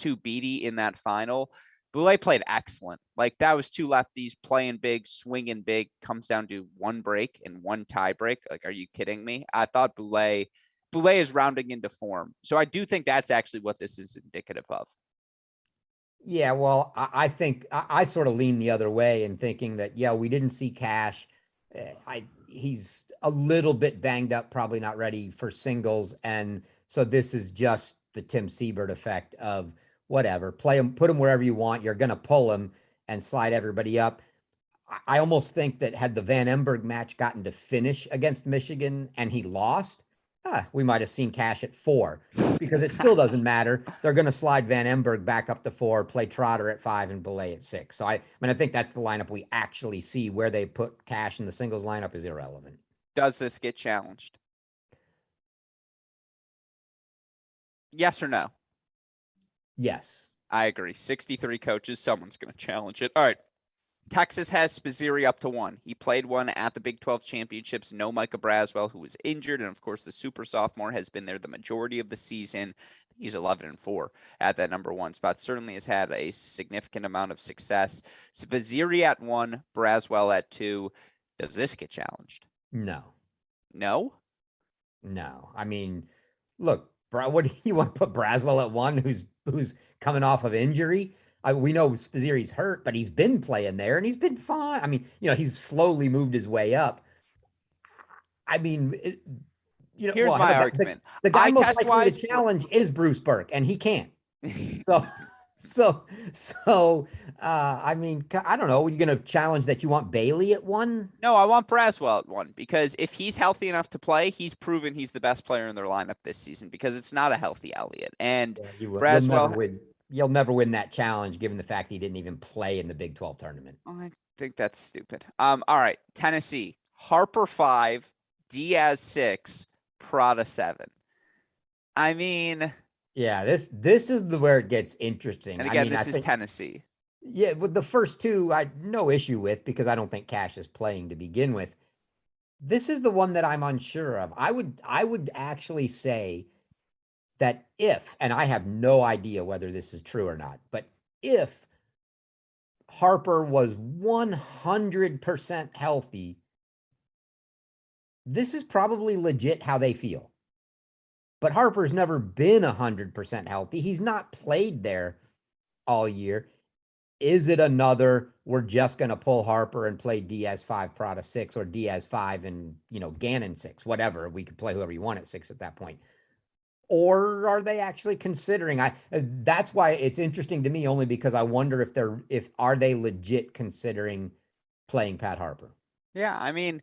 to Beatty in that final. Boulay played excellent. Like, that was 2 lefties playing big, swinging big, comes down to 1 break and 1 tie break. Like, are you kidding me? I thought Boulay is rounding into form. So I do think that's actually what this is indicative of. Yeah, well, I think I sort of lean the other way in thinking that, yeah, we didn't see Cash. He's a little bit banged up, probably not ready for singles. And so this is just the Tim Siebert effect of whatever, play him, put him wherever you want. You're going to pull him and slide everybody up. I almost think that had the Van Emberg match gotten to finish against Michigan and he lost, we might have seen Cash at 4, because it still doesn't matter. They're going to slide Van Emberg back up to 4, play Trotter at 5, and Boulay at 6. So I think that's the lineup we actually see. Where they put Cash in the singles lineup is irrelevant. Does this get challenged? Yes or no? Yes. I agree. 63 coaches. Someone's going to challenge it. All right. Texas has Spazzeri up to 1. He played 1 at the Big 12 championships. No Micah Braswell, who was injured. And, of course, the super sophomore has been there the majority of the season. He's 11-4 at that number 1 spot. Certainly has had a significant amount of success. Spazzeri at 1, Braswell at 2. Does this get challenged? No. No? No. I mean, look, what do you want to put Braswell at 1, who's coming off of injury? We know Spazzeri's hurt, but he's been playing there and he's been fine. I mean, he's slowly moved his way up. I mean, here's my argument. The guy most likely to challenge is Bruce Burke, and he can't. So So, so, I mean, I don't know. Are you going to challenge that you want Bailey at one? No, I want Braswell at one because if he's healthy enough to play, he's proven he's the best player in their lineup this season because it's not a healthy Elliott. And Yeah, you will. You'll never Braswell, win. You'll never win that challenge, given the fact he didn't even play in the Big 12 tournament. I think that's stupid. All right, Tennessee, Harper 5, Diaz 6, Prada 7. I mean, Yeah, this is where it gets interesting. and I again, mean, I this is think Tennessee. yeah, with the first two, I no issue with because I don't think Cash is playing to begin with. This is the one that I'm unsure of. I would actually say that if, and I have no idea whether this is true or not, but if Harper was 100% healthy, this is probably legit how they feel. But Harper's never been 100% healthy. He's not played there all year. Is it another, we're just going to pull Harper and play Diaz 5, Prada 6, or Diaz 5 and, Gannon 6, whatever. We could play whoever you want at 6 at that point. Or are they actually considering? That's why it's interesting to me, only because I wonder if are they legit considering playing Pat Harper? Yeah, I mean,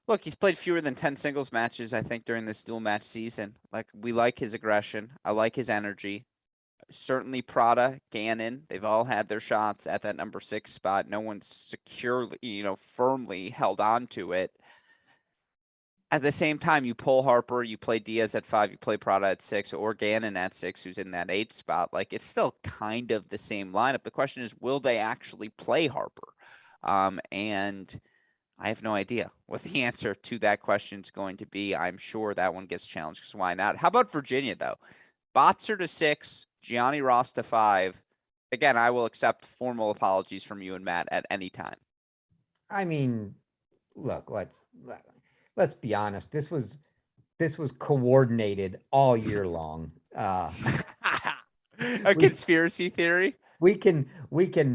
look, he's played fewer than 10 singles matches, I think, during this dual match season. Like, we like his aggression. I like his energy. Certainly Prada, Gannon, they've all had their shots at that number 6 spot. No one's securely, firmly held on to it. At the same time, you pull Harper, you play Diaz at 5, you play Prada at 6, or Gannon at 6, who's in that 8 spot. Like, it's still kind of the same lineup. The question is, will they actually play Harper? And I have no idea what the answer to that question is going to be. I'm sure that one gets challenged because why not? How about Virginia, though? Botzer to 6, Gianni Ross to 5. Again, I will accept formal apologies from you and Matt at any time. I mean, look, let's be honest. This was coordinated all year long. A We conspiracy theory? we can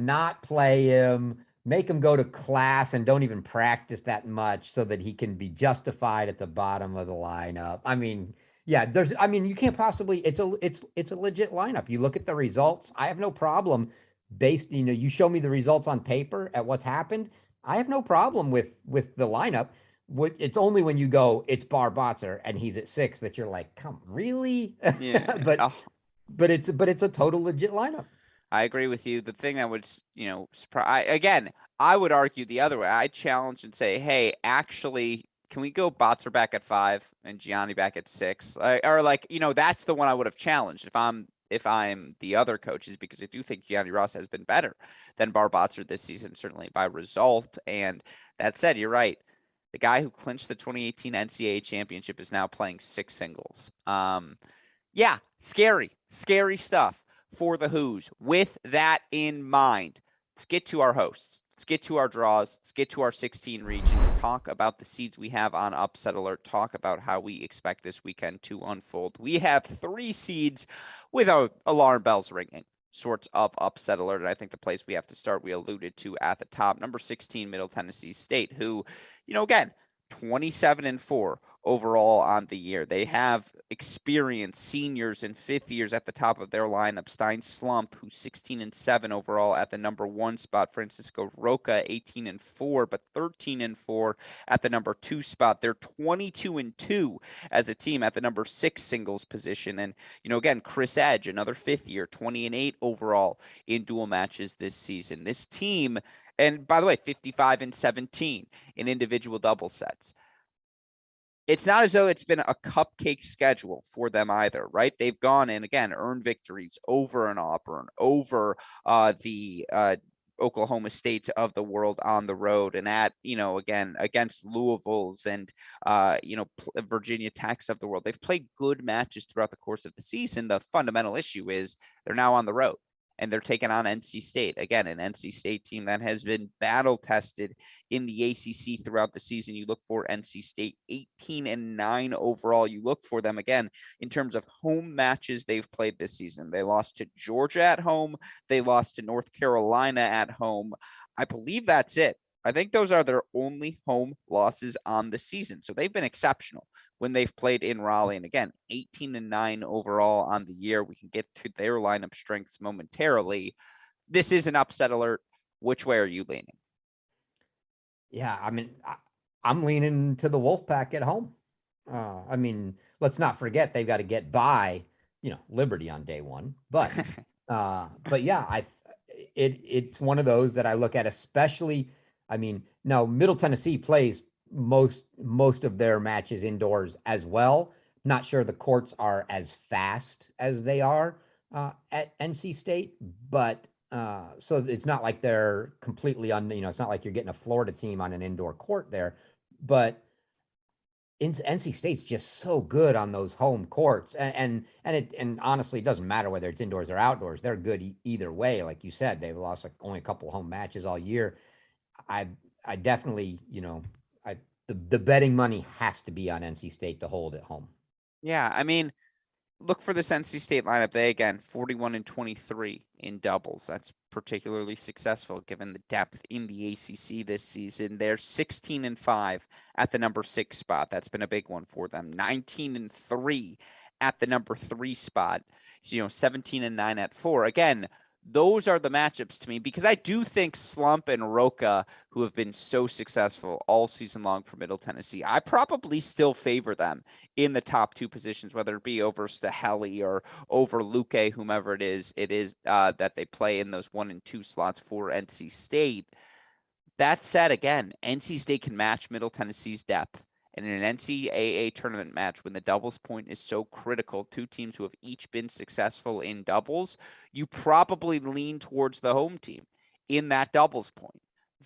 not play him, make him go to class and don't even practice that much so that he can be justified at the bottom of the lineup. I mean, yeah, you can't possibly it's a legit lineup. You look at the results, I have no problem you show me the results on paper at what's happened. I have no problem with the lineup. It's only when you go, it's Bar Botzer and he's at 6 that you're like, come, really? Yeah. but Oh, but it's a total legit lineup. I agree with you. The thing that would, surprise, again, I would argue the other way. I'd challenge and say, hey, actually, can we go Botzer back at 5 and Gianni back at 6? Or like, that's the one I would have challenged if I'm the other coaches, because I do think Gianni Ross has been better than Bar Botzer this season, certainly by result. And that said, you're right. The guy who clinched the 2018 NCAA championship is now playing 6 singles. Yeah, scary stuff for the Who's. With that in mind, let's get to our hosts. Let's get to our draws. Let's get to our 16 regions. Talk about the seeds we have on Upset Alert. Talk about how we expect this weekend to unfold. We have 3 seeds with alarm bells ringing, sorts of Upset Alert. And I think the place we have to start, we alluded to at the top, number 16, Middle Tennessee State, who, again, 27-4 overall on the year. They have experienced seniors and 5th years at the top of their lineup. Stein Slump, who's 16-7 overall at the number 1 spot. Francisco Roca, 18-4, but 13-4 at the number 2 spot. They're 22-2 as a team at the number 6 singles position. And, again, Chris Edge, another 5th year, 20-8 overall in dual matches this season. This team, and by the way, 55-17 in individual double sets. It's not as though it's been a cupcake schedule for them either, right? They've gone and again earned victories over an Auburn, over the Oklahoma State of the world on the road, and again against Louisville's and Virginia Tech's of the world. They've played good matches throughout the course of the season. The fundamental issue is they're now on the road. And they're taking on NC State. Again, an NC State team that has been battle tested in the ACC throughout the season. You look for NC State 18-9 overall. You look for them again in terms of home matches they've played this season. They lost to Georgia at home. They lost to North Carolina at home. I believe that's it. I think those are their only home losses on the season. So they've been exceptional when they've played in Raleigh. And again, 18-9 overall on the year. We can get to their lineup strengths momentarily. This is an upset alert. Which way are you leaning? Yeah, I mean, I'm leaning to the Wolfpack at home. I mean, let's not forget they've got to get by, Liberty on day one. But yeah, it's one of those that I look at, especially. I mean, now Middle Tennessee plays most of their matches indoors as well. Not sure the courts are as fast as they are at NC State, but so it's not like they're completely it's not like you're getting a Florida team on an indoor court there, but NC State's just so good on those home courts, and honestly, it doesn't matter whether it's indoors or outdoors. They're good either way. Like you said, they've lost only a couple home matches all year. I definitely, the betting money has to be on NC State to hold at home. Yeah, I mean, look for this NC State lineup. They, again, 41-23 in doubles. That's particularly successful given the depth in the ACC this season. They're 16-5 at the number 6 spot. That's been a big one for them. 19-3 at the number 3 spot. 17-9 at 4. Again, those are the matchups to me because I do think Slump and Roca, who have been so successful all season long for Middle Tennessee, I probably still favor them in the top 2 positions, whether it be over Staheli or over Luque, whomever it is that they play in those 1 and 2 slots for NC State. That said, again, NC State can match Middle Tennessee's depth. And in an NCAA tournament match, when the doubles point is so critical, 2 teams who have each been successful in doubles, you probably lean towards the home team in that doubles point.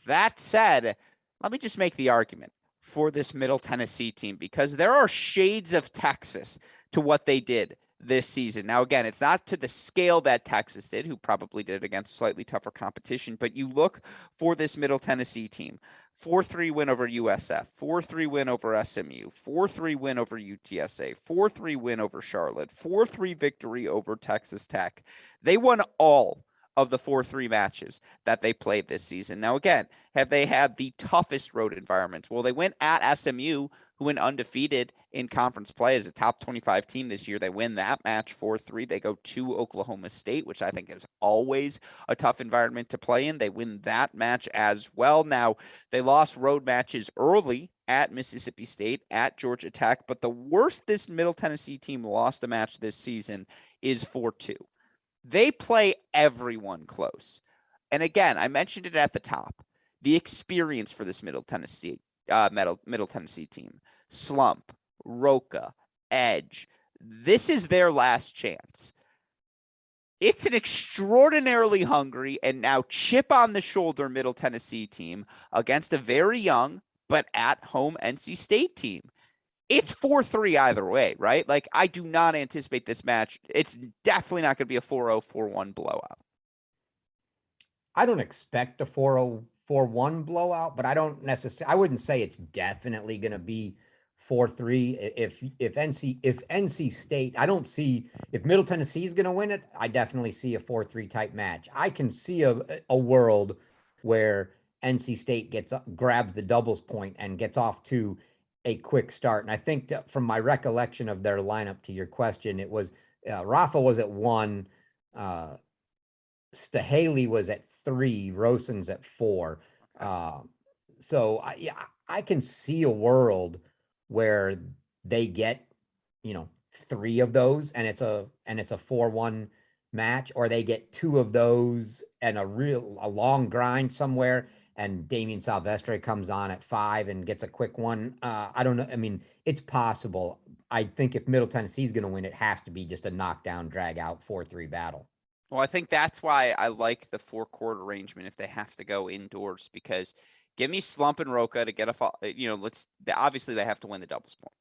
That said, let me just make the argument for this Middle Tennessee team because there are shades of Texas to what they did this season. Now, again, it's not to the scale that Texas did, who probably did it against slightly tougher competition, but you look for this Middle Tennessee team. 4-3 win over USF, 4-3 win over SMU, 4-3 win over UTSA, 4-3 win over Charlotte, 4-3 victory over Texas Tech. They won all of the 4-3 matches that they played this season. Now, again, have they had the toughest road environments? Well, they went at SMU, who went undefeated in conference play as a top 25 team this year. They win that match 4-3. They go to Oklahoma State, which I think is always a tough environment to play in. They win that match as well. Now, they lost road matches early at Mississippi State, at Georgia Tech, but the worst this Middle Tennessee team lost a match this season is 4-2. They play everyone close. And again, I mentioned it at the top. The experience for this Middle Tennessee team. Slump, Roca, Edge. This is their last chance. It's an extraordinarily hungry and now chip on the shoulder Middle Tennessee team against a very young but at home NC State team. It's 4-3 either way, right? Like, I do not anticipate this match. It's definitely not going to be a 4-0, 4-1 blowout. I don't expect a 4-0, 4-1 blowout, but I wouldn't say it's definitely going to be 4-3. If NC State, I don't see if Middle Tennessee is going to win it. I definitely see a 4-3 type match. I can see a world where NC State grabs the doubles point and gets off to a quick start. And I think from my recollection of their lineup, to your question, it was Rafa was at 1, Staheli was at 3, Rosen's at 4. So I can see a world where they get 3 of those and it's a 4-1 match, or they get 2 of those and a long grind somewhere, and Damian Salvestre comes on at 5 and gets a quick one. I don't know. I mean, it's possible. I think if Middle Tennessee is going to win, it has to be just a knockdown, drag out 4-3 battle. Well, I think that's why I like the 4-court arrangement if they have to go indoors, because give me Slump and Roca to get obviously they have to win the doubles point.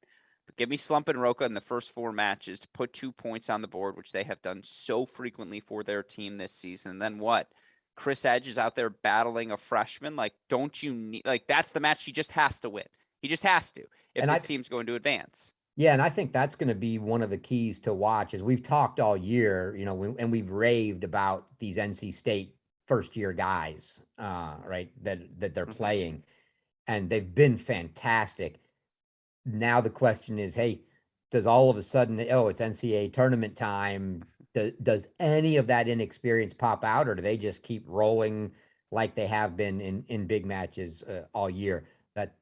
But give me Slump and Roca in the first 4 matches to put 2 points on the board, which they have done so frequently for their team this season. And then what? Chris Edge is out there battling a freshman. Like, don't you need, like, that's the match he just has to win. He just has to if this team's going to advance. Yeah, and I think that's going to be one of the keys to watch, as we've talked all year, and we've raved about these NC State first year guys, right? That they're Mhm. playing, and they've been fantastic. Now the question is, hey, does all of a sudden, oh, it's NCAA tournament time? Does any of that inexperience pop out, or do they just keep rolling like they have been in big matches all year? That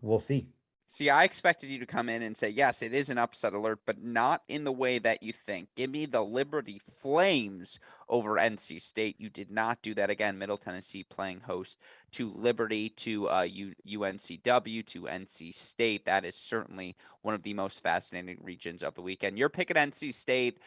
we'll see. See, I expected you to come in and say, yes, it is an upset alert, but not in the way that you think. Give me the Liberty Flames over NC State. You did not do that again. Middle Tennessee playing host to Liberty, to UNCW, to NC State. That is certainly one of the most fascinating regions of the weekend. You're picking NC State.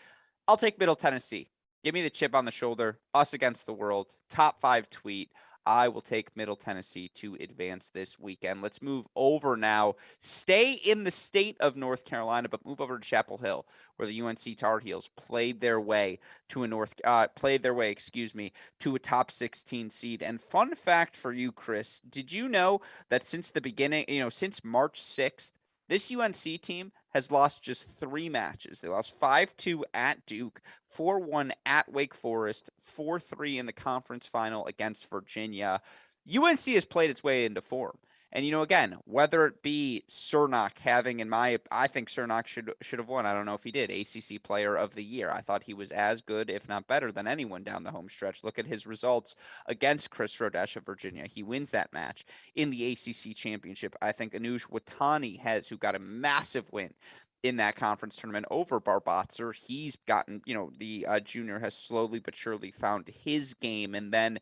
I'll take Middle Tennessee. Give me the chip on the shoulder. Us against the world. Top 5 tweet. I will take Middle Tennessee to advance this weekend. Let's move over now. Stay in the state of North Carolina, but move over to Chapel Hill, where the UNC Tar Heels played their way to to a top 16 seed. And fun fact for you, Chris, did you know that since the beginning, since March 6th, this UNC team has lost just 3 matches. They lost 5-2 at Duke, 4-1 at Wake Forest, 4-3 in the conference final against Virginia. UNC has played its way into form. And again, whether it be Cernak having, I think Cernak should have won. I don't know if he did. ACC Player of the Year. I thought he was as good, if not better, than anyone down the home stretch. Look at his results against Chris Rodesh of Virginia. He wins that match in the ACC championship. I think Anush Watani who got a massive win in that conference tournament over Barbatzer. He's gotten, the junior has slowly but surely found his game. And then,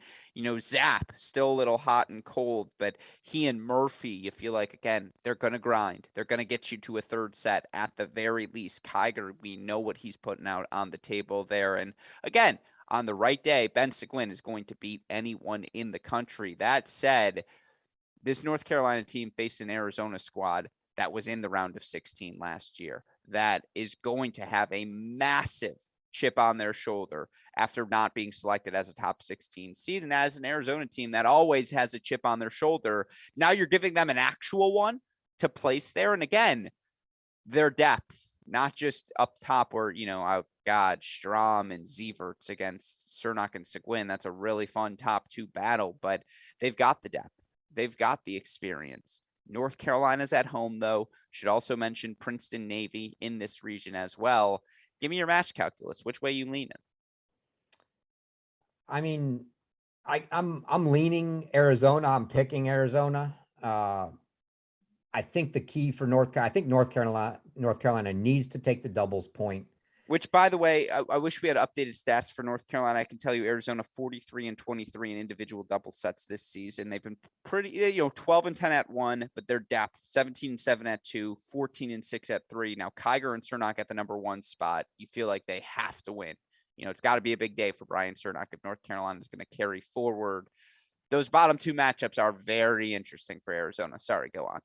Zap, still a little hot and cold, but he and Murphy, you feel like, again, they're going to grind. They're going to get you to a third set at the very least. Kiger, we know what he's putting out on the table there. And again, on the right day, Ben Seguin is going to beat anyone in the country. That said, this North Carolina team faced an Arizona squad that was in the round of 16 last year that is going to have a massive chip on their shoulder after not being selected as a top 16 seed. And as an Arizona team that always has a chip on their shoulder, now you're giving them an actual one to place there. And again, their depth, not just up top where, God, Strom and Zieverts against Cernak and Seguin. That's a really fun top 2 battle, but they've got the depth. They've got the experience. North Carolina's at home, though. Should also mention Princeton Navy in this region as well. Give me your match calculus. Which way you leaning? I mean, I'm leaning Arizona. I'm picking Arizona. I think the key for North Carolina needs to take the doubles point. Which, by the way, I wish we had updated stats for North Carolina. I can tell you Arizona 43-23 in individual double sets this season. They've been pretty, 12-10 at 1, but their depth 17-7 at 2, 14-6 at 3. Now, Kiger and Cernak at the number 1 spot. You feel like they have to win. It's got to be a big day for Brian Cernak if North Carolina is going to carry forward. Those bottom 2 matchups are very interesting for Arizona. Sorry, go on.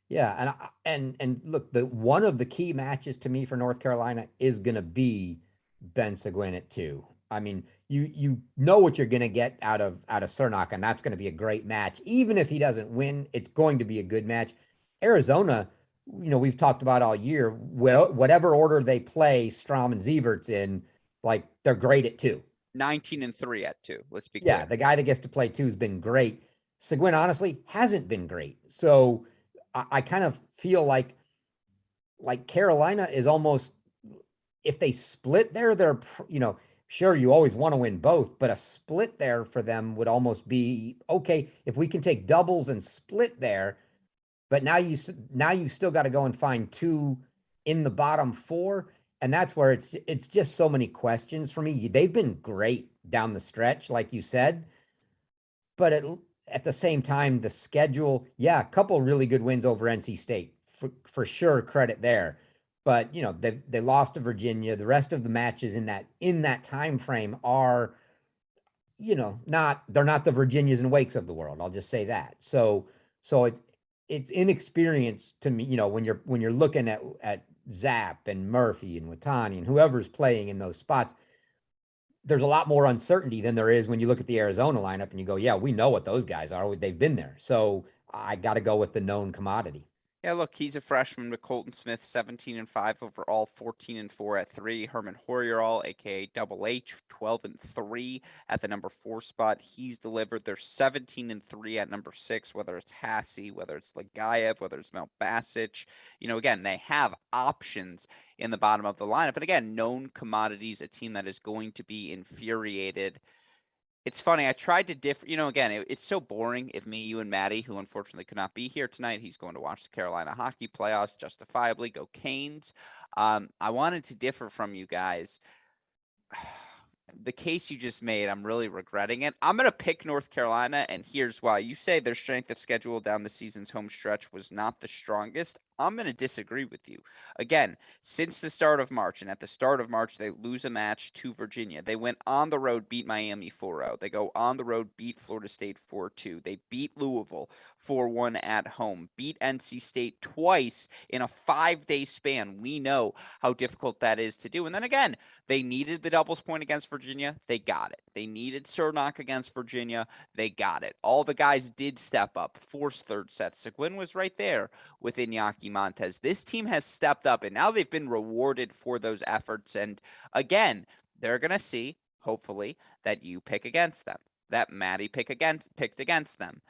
Yeah, and look, the one of the key matches to me for North Carolina is going to be Ben Seguin at 2. I mean, you know what you're going to get out of Cernak, and that's going to be a great match. Even if he doesn't win, it's going to be a good match. Arizona, we've talked about all year. Well, whatever order they play Strom and Zieverts in, like they're great at 2. 19-3 at 2. Let's be Yeah, clear. the guy that gets to play 2 has been great. Seguin honestly hasn't been great. So I kind of feel like Carolina is almost, if they split there, they're, sure, you always want to win both, but a split there for them would almost be okay if we can take doubles and split there. But now you've still got to go and find 2 in the bottom 4, and that's where it's just so many questions for me. They've been great down the stretch, like you said, but at the same time, the schedule, yeah, a couple really good wins over NC State, for sure, credit there. But they lost to Virginia. The rest of the matches in that time frame are, they're not the Virginias and Wakes of the world. I'll just say that. So it's inexperience to me. When you're looking at Zap and Murphy and Watani and whoever's playing in those spots, there's a lot more uncertainty than there is when you look at the Arizona lineup and you go, yeah, we know what those guys are. They've been there. So I got to go with the known commodity. Yeah, look, he's a freshman with Colton Smith, 17-5 overall, 14-4 at 3. Herman Horyall, aka Double H, 12-3 at the number 4 spot. He's delivered. They're 17-3 at number 6, whether it's Hassie, whether it's Legayev, whether it's Mel Basic. Again, they have options in the bottom of the lineup. But again, known commodities, a team that is going to be infuriated. It's funny. I tried to differ. Again, it's so boring if me, you, and Maddie, who unfortunately could not be here tonight, he's going to watch the Carolina hockey playoffs, justifiably. Go Canes. I wanted to differ from you guys. The case you just made, I'm really regretting it. I'm going to pick North Carolina, and here's why. You say their strength of schedule down the season's home stretch was not the strongest. I'm going to disagree with you. Again, since the start of March, and at the start of March, they lose a match to Virginia. They went on the road, beat Miami 4-0. They go on the road, beat Florida State 4-2. They beat Louisville 4-1 at home, beat NC State twice in a 5-day span. We know how difficult that is to do. And then again, they needed the doubles point against Virginia. They got it. They needed Cernak against Virginia. They got it. All the guys did step up, forced third sets. Seguin was right there with Iñaki Montes. This team has stepped up, and now they've been rewarded for those efforts. And again, they're going to see, hopefully, that you pick against them, that Maddie picked against them.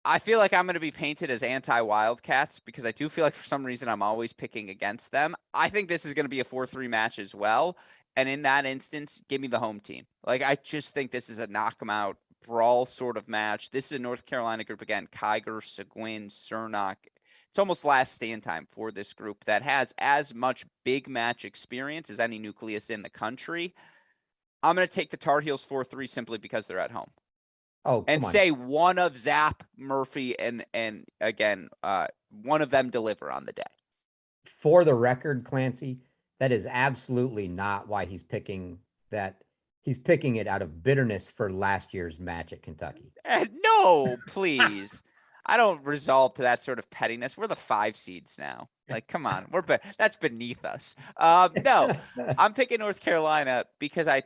I feel like I'm going to be painted as anti-Wildcats because I do feel like for some reason I'm always picking against them. I think this is going to be a 4-3 match as well. And in that instance, give me the home team. I just think this is a knock 'em out brawl sort of match. This is a North Carolina group again. Kiger, Seguin, Cernak. It's almost last stand time for this group that has as much big match experience as any nucleus in the country. I'm going to take the Tar Heels 4-3 simply because they're at home. Oh, and come on. say one of Zap, Murphy, and again, one of them deliver on the day. For the record, Clancy, that is absolutely not why he's picking that. He's picking it out of bitterness for last year's match at Kentucky. No, please. I don't resolve to that sort of pettiness. We're the 5 seeds now. Come on. That's beneath us. No, I'm picking North Carolina because I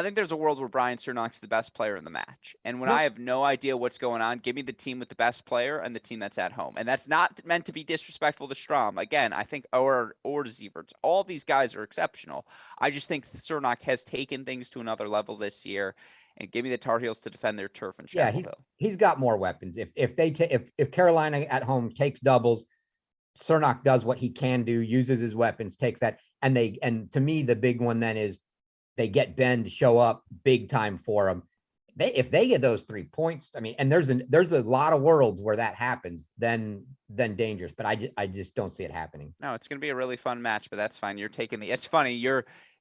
think there's a world where Brian Cernak's the best player in the match. And when I have no idea what's going on, give me the team with the best player and the team that's at home. And that's not meant to be disrespectful to Strom. Again, I think or Zieverts, all these guys are exceptional. I just think Cernak has taken things to another level this year. And give me the Tar Heels to defend their turf in Chapel Hill. He's got more weapons. If Carolina at home takes doubles, Cernak does what he can do, uses his weapons, takes that. And to me, the big one then is they get Ben to show up big time for them. If they get those 3 points, I mean, and there's a lot of worlds where that happens, then dangerous. But I just don't see it happening. No, it's going to be a really fun match, but that's fine. You're taking it's funny.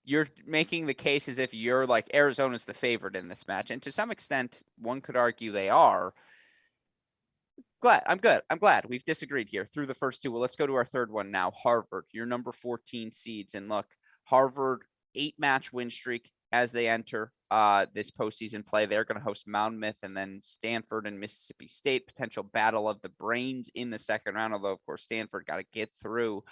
You're making the case as if you're Arizona's the favorite in this match. And to some extent, one could argue they are. I'm glad we've disagreed here through the first 2. Well, let's go to our third one now. Harvard, your number 14 seeds. And look, Harvard, 8-match win streak as they enter this postseason play. They're going to host Monmouth and then Stanford and Mississippi State. Potential battle of the brains in the second round, although, of course, Stanford got to get through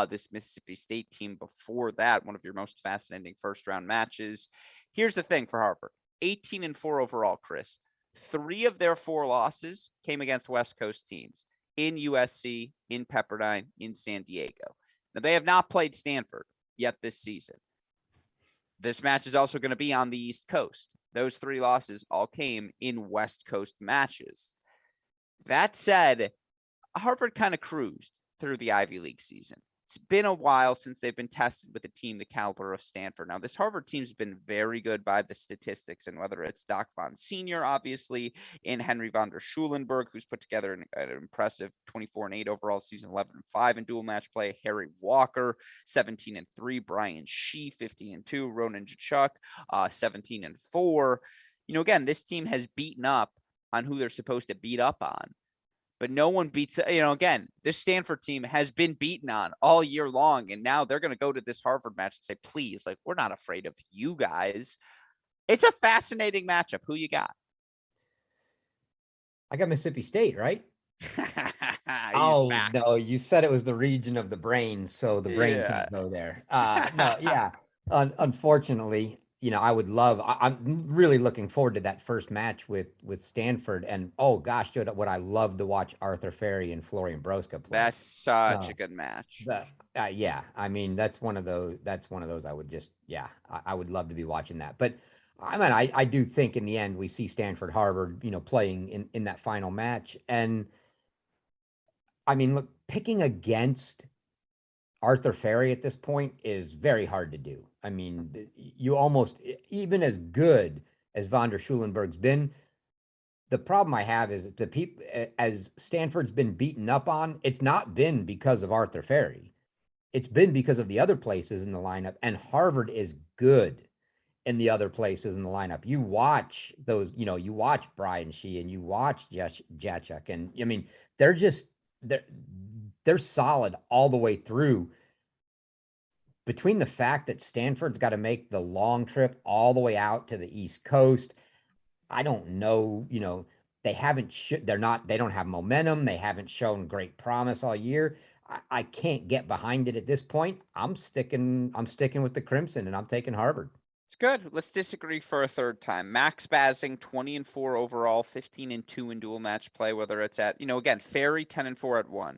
this Mississippi State team before that. One of your most fascinating first-round matches. Here's the thing for Harvard. 18-4 overall, Chris. 3 of their 4 losses came against West Coast teams in USC, in Pepperdine, in San Diego. Now, they have not played Stanford yet this season. This match is also going to be on the East Coast. Those 3 losses all came in West Coast matches. That said, Harvard kind of cruised through the Ivy League season. It's been a while since they've been tested with a team the caliber of Stanford. Now, this Harvard team's been very good by the statistics, and whether it's Doc Von Senior, obviously, in Henry von der Schulenburg, who's put together an impressive 24-8 overall season, 11-5 in dual match play. Harry Walker, 17-3. Brian Shee, 15-2. Ronan Jachuk, 17-4. Again, this team has beaten up on who they're supposed to beat up on. But no one beats, again, this Stanford team has been beaten on all year long. And now they're going to go to this Harvard match and say, please, we're not afraid of you guys. It's a fascinating matchup. Who you got? I got Mississippi State, right? Back. No, you said it was the region of the brain. So the brain can't go there. No, yeah. Unfortunately, I would love. I'm really looking forward to that first match with Stanford. And oh gosh, dude, what I love to watch Arthur Ferry and Florian Broska play. That's such Uh, a good match. yeah, I mean that's one of those. That's one of those. I would just yeah, I would love to be watching that. But I mean, I do think in the end we see Stanford Harvard, playing in that final match. And I mean, look, picking against Arthur Ferry at this point is very hard to do. I mean, you almost even as good as Von der Schulenberg's been. The problem I have is the people as Stanford's been beaten up on. It's not been because of Arthur Ferry. It's been because of the other places in the lineup, and Harvard is good in the other places in the lineup. You watch those, you watch Brian Shee and you watch Jacek, and I mean, they're just they're they're solid all the way through. Between the fact that Stanford's got to make the long trip all the way out to the East Coast, I don't know, they haven't they don't have momentum. They haven't shown great promise all year. I can't get behind it at this point. I'm sticking with the Crimson, and I'm taking Harvard. It's good. Let's disagree for a third time. Max Basing, 20-4 overall, 15-2 in dual match play, whether it's at, again, Ferry 10-4 at 1.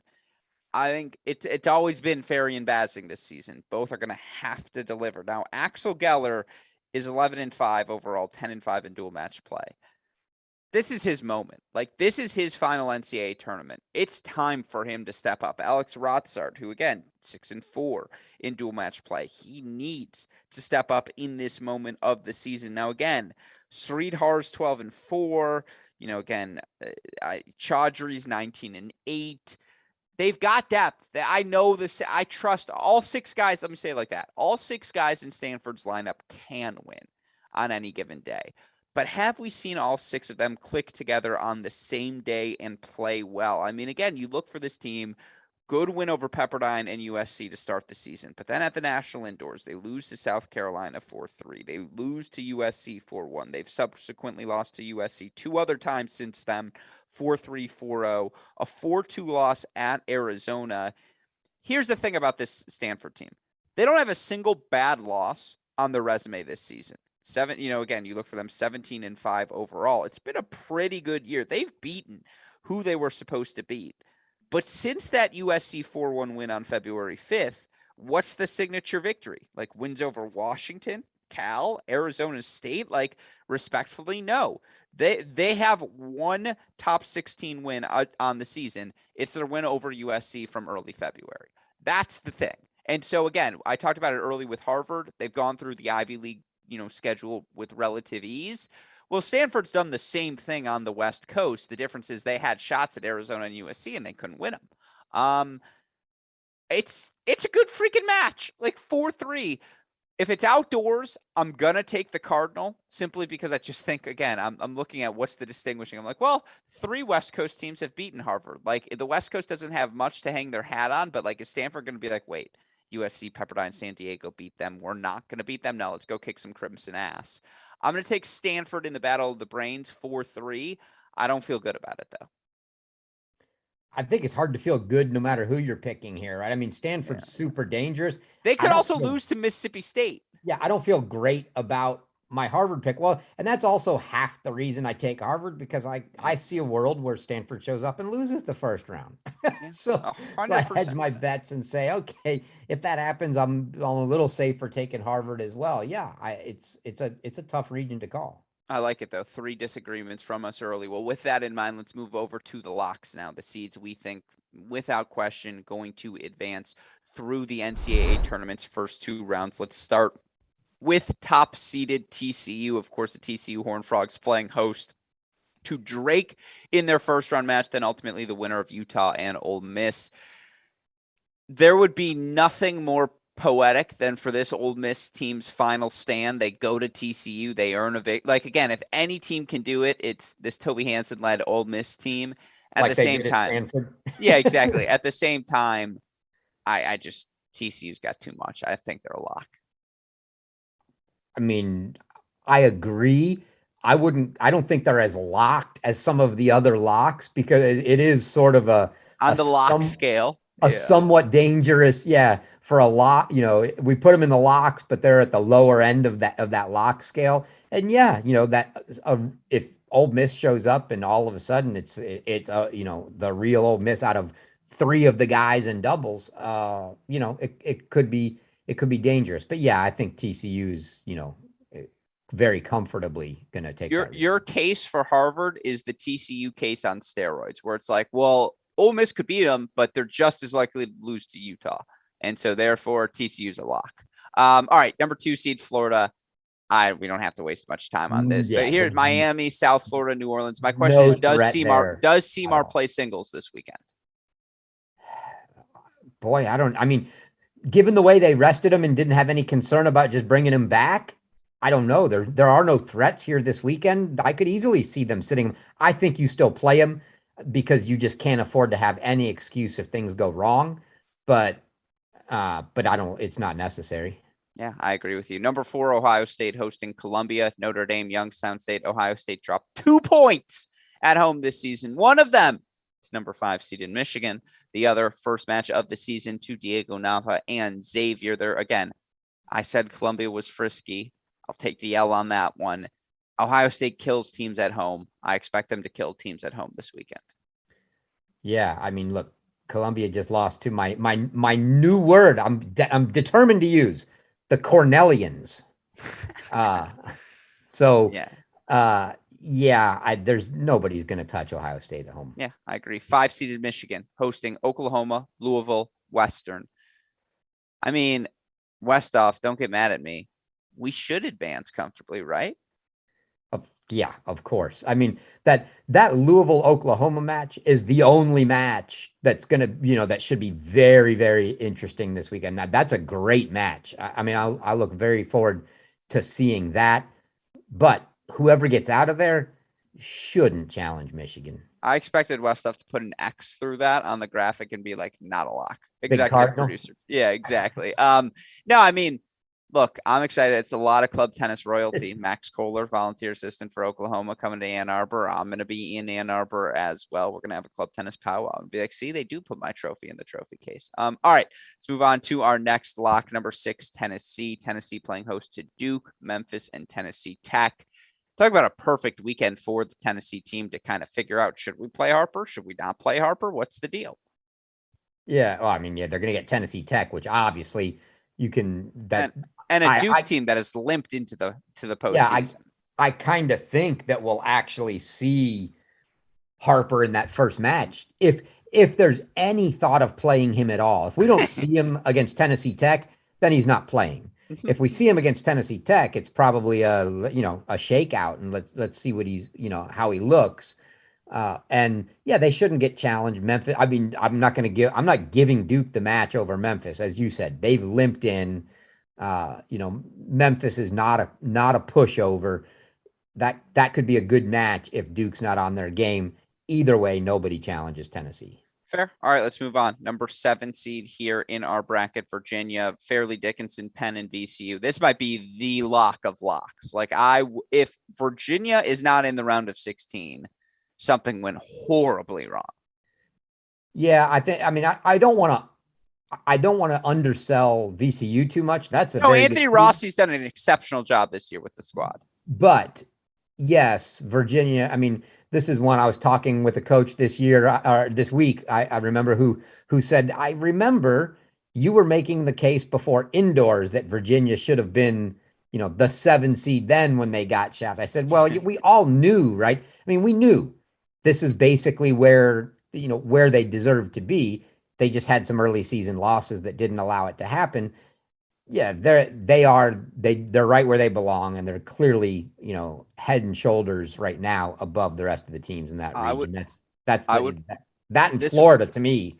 I think it's always been Ferry and Basing this season. Both are going to have to deliver. Now, Axel Geller is 11-5 overall, 10-5 in dual match play. This is his moment. Like, this is his final NCAA tournament. It's time for him to step up. Alex Rotzart, who, again, 6-4 in dual match play. He needs to step up in this moment of the season. Now, again, Sridhar's 12-4. Again, Chaudhry's 19-8. They've got depth. I know this. I trust all 6 guys. Let me say it like that. All 6 guys in Stanford's lineup can win on any given day. But have we seen all 6 of them click together on the same day and play well? I mean, again, you look for this team, good win over Pepperdine and USC to start the season. But then at the National Indoors, they lose to South Carolina 4-3. They lose to USC 4-1. They've subsequently lost to USC 2 other times since then, 4-3, 4-0, a 4-2 loss at Arizona. Here's the thing about this Stanford team. They don't have a single bad loss on their resume this season. Again, you look for them 17-5 overall. It's been a pretty good year. They've beaten who they were supposed to beat. But since that USC 4-1 win on February 5th, what's the signature victory? Like wins over Washington, Cal, Arizona State? Like, respectfully, no. They have one top 16 win on the season. It's their win over USC from early February. That's the thing. And so, again, I talked about it early with Harvard. They've gone through the Ivy League, schedule with relative ease. Well, Stanford's done the same thing on the West Coast. The difference is they had shots at Arizona and USC, and they couldn't win them. It's a good freaking match, like 4-3. If it's outdoors, I'm gonna take the Cardinal simply because I just think, again, I'm looking at what's the distinguishing. I'm like, well, 3 West Coast teams have beaten Harvard. Like, the West Coast doesn't have much to hang their hat on, but like, is Stanford going to be like, wait, USC, Pepperdine, San Diego beat them? We're not going to beat them. No, let's go kick some Crimson ass. I'm going to take Stanford in the Battle of the Brains 4-3. I don't feel good about it, though. I think it's hard to feel good no matter who you're picking here, right? I mean, Stanford's super dangerous. They could also lose to Mississippi State. Yeah, I don't feel great about my Harvard pick. Well, and that's also half the reason I take Harvard, because I see a world where Stanford shows up and loses the first round. so I hedge my bets and say, okay, if that happens, I'm a little safer taking Harvard as well. Yeah, it's a tough region to call. I like it, though. 3 disagreements from us early. Well, with that in mind, let's move over to the locks now. The seeds we think, without question, going to advance through the NCAA tournament's first 2 rounds. Let's start with top-seeded TCU. Of course, the TCU Horned Frogs playing host to Drake in their first-round match, then ultimately the winner of Utah and Ole Miss. There would be nothing more poetic than for this Ole Miss team's final stand. They go to TCU, they earn a victory. Like, again, if any team can do it, it's this Toby Hansen-led Ole Miss team. At like the same time, yeah, exactly. At the same time, I just TCU's got too much. I think they're a lock. I mean, I agree. I don't think they're as locked as some of the other locks, because it is sort of on the lock scale. a somewhat dangerous, for a lot, we put them in the locks, but they're at the lower end of that lock scale. And if Ole Miss shows up and all of a sudden it's the real Ole Miss out of three of the guys in doubles, it could be dangerous. But yeah, I think TCU's, very comfortably going to take your case for Harvard is the TCU case on steroids, where it's like, well, Ole Miss could beat them, but they're just as likely to lose to Utah. And so therefore TCU's a lock. All right. Number 2 seed, Florida. We don't have to waste much time on this, but here's Miami, South Florida, New Orleans. My question is, does Seymour play singles this weekend? Boy, given the way they rested him and didn't have any concern about just bringing him back, I don't know. There are no threats here this weekend. I could easily see them sitting. I think you still play him because you just can't afford to have any excuse if things go wrong. But it's not necessary. Yeah, I agree with you. Number 4, Ohio State hosting Columbia, Notre Dame, Youngstown State. Ohio State dropped 2 points at home this season. One of them is number 5 seed in Michigan. The other, first match of the season, to Diego Nava and Xavier. There again, I said Columbia was frisky. I'll take the L on that one. Ohio State kills teams at home. I expect them to kill teams at home this weekend. Yeah, look, Columbia just lost to my new word. I'm determined to use the Cornellians. There's nobody's going to touch Ohio State at home. Yeah, I agree. 5 seeded Michigan hosting Oklahoma, Louisville, Western. Westoff, don't get mad at me. We should advance comfortably, right? Yeah, of course. That Louisville Oklahoma match is the only match that's going to, that should be very, very interesting this weekend. That's a great match. I look very forward to seeing that. But whoever gets out of there shouldn't challenge Michigan. I expected Westoff to put an X through that on the graphic and be like, not a lock. Executive producer. Yeah, exactly. Look, I'm excited. It's a lot of club tennis royalty. Max Kohler, volunteer assistant for Oklahoma, coming to Ann Arbor. I'm going to be in Ann Arbor as well. We're going to have a club tennis powwow and be like, see, they do put my trophy in the trophy case. All right, let's move on to our next lock. Number 6, Tennessee. Tennessee playing host to Duke, Memphis, and Tennessee Tech. Talk about a perfect weekend for the Tennessee team to kind of figure out, should we play Harper? Should we not play Harper? What's the deal? Yeah, well, they're going to get Tennessee Tech, which obviously you can and a Duke team that has limped into the postseason. Yeah, I kind of think that we'll actually see Harper in that first match. If there's any thought of playing him at all, if we don't see him against Tennessee Tech, then he's not playing. If we see him against Tennessee Tech, it's probably a shakeout, and let's see what he's, how he looks. They shouldn't get challenged. Memphis. I'm not giving Duke the match over Memphis. As you said, they've limped in. Memphis is not a pushover. That could be a good match if Duke's not on their game. Either way, nobody challenges Tennessee. Fair. All right, let's move on. Number 7 seed here in our bracket, Virginia, Fairleigh Dickinson, Penn, and VCU. This might be the lock of locks. If Virginia is not in the round of 16, something went horribly wrong. Yeah, I don't want to undersell VCU too much. Anthony Rossi's done an exceptional job this year with the squad. But yes, Virginia, this is one I was talking with a coach this week. I remember who said, I remember you were making the case before indoors that Virginia should have been, the 7 seed then when they got shot. I said, well, we all knew, right? We knew this is basically where they deserved to be. They just had some early season losses that didn't allow it to happen. Yeah, they're right where they belong, and they're clearly, head and shoulders right now above the rest of the teams in that region. That in Florida to me,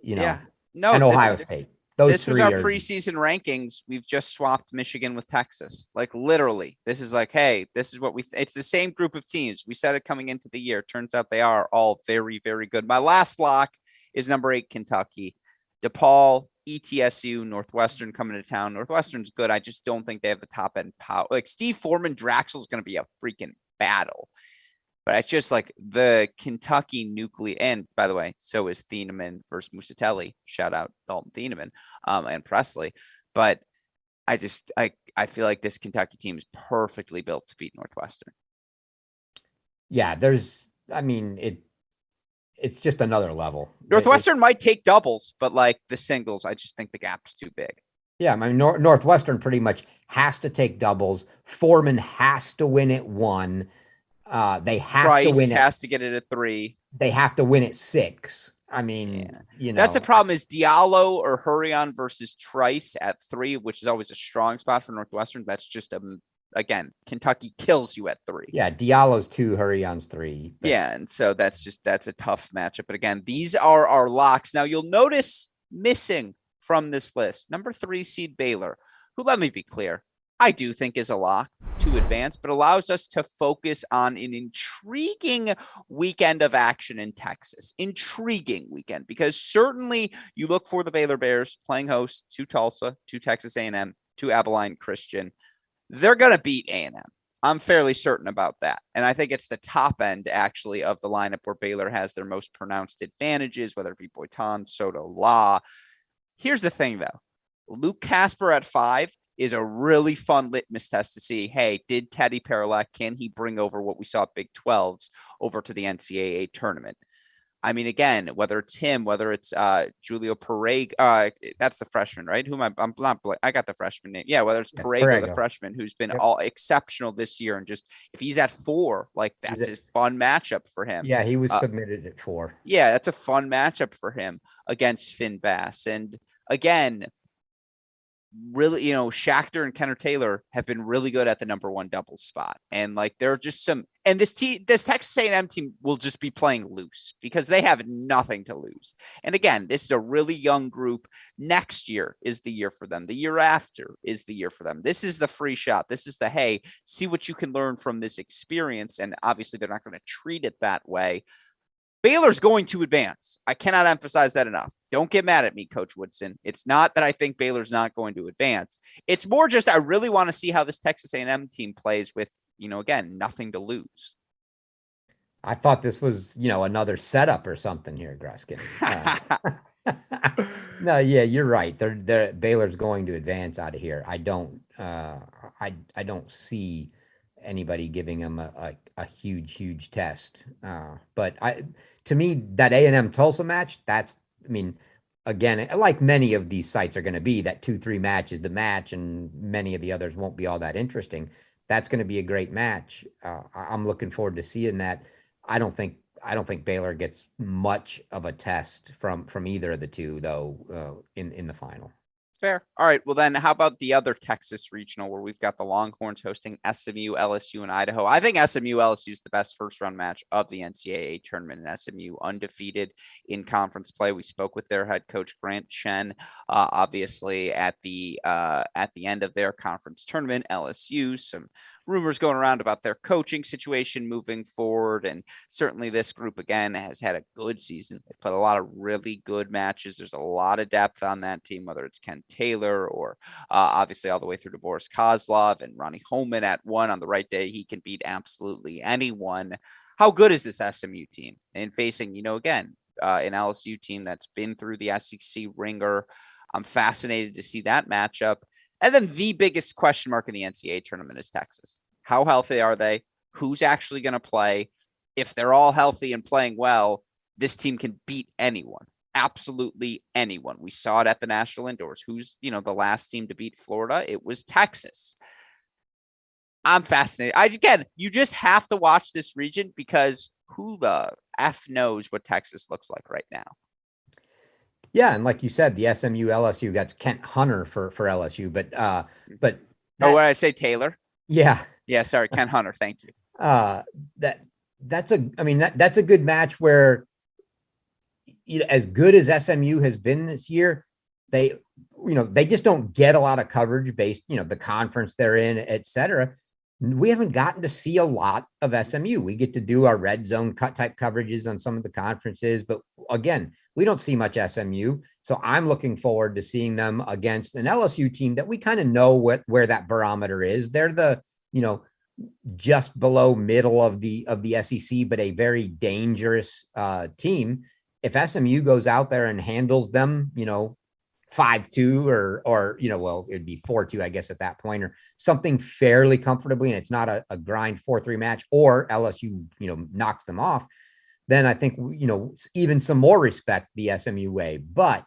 and Ohio State. This was our preseason rankings. We've just swapped Michigan with Texas. Literally, this is hey, this is what it's the same group of teams. We said it coming into the year. Turns out they are all very, very good. My last lock is number 8, Kentucky. DePaul, ETSU, Northwestern coming to town. Northwestern's good. I just don't think they have the top end power. Steve Foreman, Draxel is going to be a freaking battle. But it's just like the Kentucky nuclear, and by the way, so is Thieneman versus Musatelli. Shout out Dalton Thieneman and Presley. But I feel like this Kentucky team is perfectly built to beat Northwestern. Yeah, it's just another level. Northwestern might take doubles, but like the singles, I just think the gap's too big. Yeah, I mean, Northwestern pretty much has to take doubles. Foreman has to win at 1. They have Price to win it. Has to get it at 3. They have to win at 6. I mean, that's the problem is Diallo or Hurrion versus Trice at 3, which is always a strong spot for Northwestern. That's just again, Kentucky kills you at 3. Yeah, Diallo's 2, Hurrion's 3. But... yeah, and so that's a tough matchup. But again, these are our locks. Now you'll notice missing from this list, number 3 seed Baylor, who, let me be clear, I do think is a lock to advance, but allows us to focus on an intriguing weekend of action in Texas. Intriguing weekend, because certainly you look for the Baylor Bears playing host to Tulsa, to Texas A&M, to Abilene Christian. They're going to beat A&M. I'm fairly certain about that. And I think it's the top end, actually, of the lineup where Baylor has their most pronounced advantages, whether it be Boitan, Soto, La. Here's the thing, though. Luke Casper at 5 is a really fun litmus test to see, hey, did Teddy Paralak, can he bring over what we saw at Big 12s over to the NCAA tournament? I mean, again, whether it's him, whether it's Julio Parega, that's the freshman, right? I'm not, I got the freshman name. Yeah, whether it's Parega, the freshman, who's been all exceptional this year. And just, if he's at 4, like that's a fun matchup for him. Yeah, he was submitted at 4. Yeah, that's a fun matchup for him against Finn Bass. And again, really, Schachter and Kenner Taylor have been really good at the number 1 doubles spot. And like, there are just some, and this Texas A&M team will just be playing loose because they have nothing to lose. And again, this is a really young group. Next year is the year for them. The year after is the year for them. This is the free shot. This is the, hey, see what you can learn from this experience. And obviously they're not going to treat it that way. Baylor's going to advance. I cannot emphasize that enough. Don't get mad at me, Coach Woodson. It's not that I think Baylor's not going to advance. It's more just I really want to see how this Texas A&M team plays with, again, nothing to lose. I thought this was, another setup or something here, Gruskin. No, yeah, you're right. Baylor's going to advance out of here. I don't see anybody giving them a huge test. But to me, that A&M Tulsa match, again, like many of these sites are going to be, that 2-3 match is the match, and many of the others won't be all that interesting. That's going to be a great match. I'm looking forward to seeing that. I don't think Baylor gets much of a test from either of the two, though, in the final. Fair. All right. Well, then how about the other Texas regional where we've got the Longhorns hosting SMU, LSU, and Idaho? I think SMU, LSU is the best first round match of the NCAA tournament, and SMU undefeated in conference play. We spoke with their head coach, Grant Chen, obviously at the end of their conference tournament. LSU, some rumors going around about their coaching situation moving forward. And certainly this group, again, has had a good season. They put a lot of really good matches. There's a lot of depth on that team, whether it's Ken Taylor or obviously all the way through to Boris Kozlov and Ronnie Holman at 1 on the right day. He can beat absolutely anyone. How good is this SMU team? And facing, again, an LSU team that's been through the SEC ringer. I'm fascinated to see that matchup. And then the biggest question mark in the NCAA tournament is Texas. How healthy are they? Who's actually going to play? If they're all healthy and playing well, this team can beat anyone. Absolutely anyone. We saw it at the National Indoors. Who's, the last team to beat Florida? It was Texas. I'm fascinated. Again, you just have to watch this region because who the F knows what Texas looks like right now. Yeah, and like you said, the SMU LSU got Kent Hunter for LSU, but what did I say, Taylor? Yeah, sorry, Kent Hunter. Thank you. That's a good match where, as good as SMU has been this year, they just don't get a lot of coverage based, the conference they're in, etc. We haven't gotten to see a lot of SMU. We get to do our red zone cut type coverages on some of the conferences, but again, we don't see much SMU. So I'm looking forward to seeing them against an LSU team that we kind of know where that barometer is. They're the, just below middle of the SEC, but a very dangerous team. If SMU goes out there and handles them, 5-2 or well, it'd be 4-2, I guess, at that point, or something fairly comfortably, and it's not a grind 4-3 match, or LSU, knocks them off, then I think, even some more respect the SMU way. But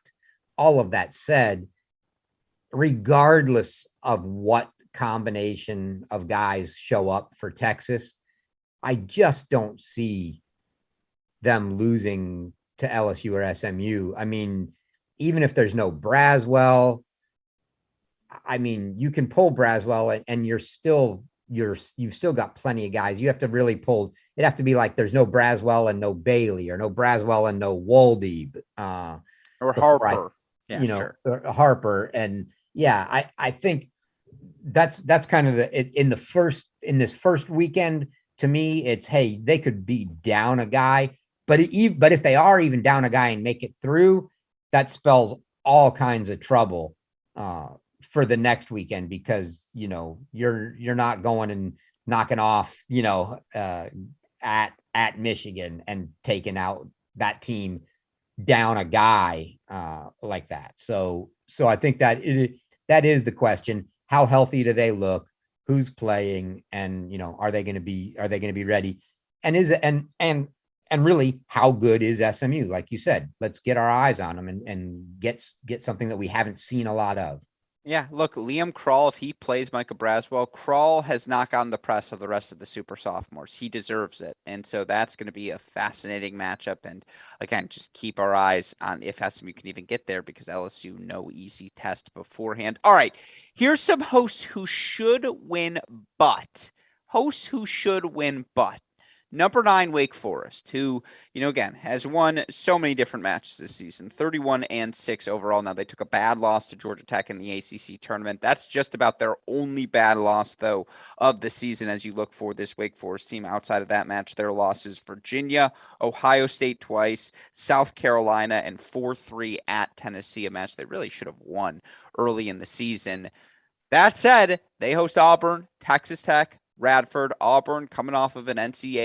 all of that said, regardless of what combination of guys show up for Texas, I just don't see them losing to LSU or SMU. I mean, even if there's no Braswell, I mean, you can pull Braswell and you've still got plenty of guys. You have to really pull. It'd have to be like there's no Braswell and no Bailey, or no Braswell and no Waldy, or Harper. Sure. Harper. And yeah, I think that's kind of in this first weekend. To me, it's, hey, they could be down a guy, but if they are even down a guy and make it through, that spells all kinds of trouble for the next weekend, because you're not going and knocking off at Michigan and taking out that team down a guy like that. So I think that is the question. How healthy do they look? Who's playing? And are they going to be ready? And really, how good is SMU? Like you said, let's get our eyes on them and get something that we haven't seen a lot of. Yeah, look, Liam Krall, if he plays Micah Braswell, Krall has not gotten the press of the rest of the super sophomores. He deserves it. And so that's going to be a fascinating matchup. And again, just keep our eyes on if SMU can even get there, because LSU, no easy test beforehand. All right, here's some hosts who should win, but. Number 9, Wake Forest, who, again, has won so many different matches this season, 31-6 overall. Now, they took a bad loss to Georgia Tech in the ACC tournament. That's just about their only bad loss, though, of the season as you look for this Wake Forest team. Outside of that match, their losses: Virginia, Ohio State twice, South Carolina, and 4-3 at Tennessee, a match they really should have won early in the season. That said, they host Auburn, Texas Tech, Radford. Auburn coming off of an an SEC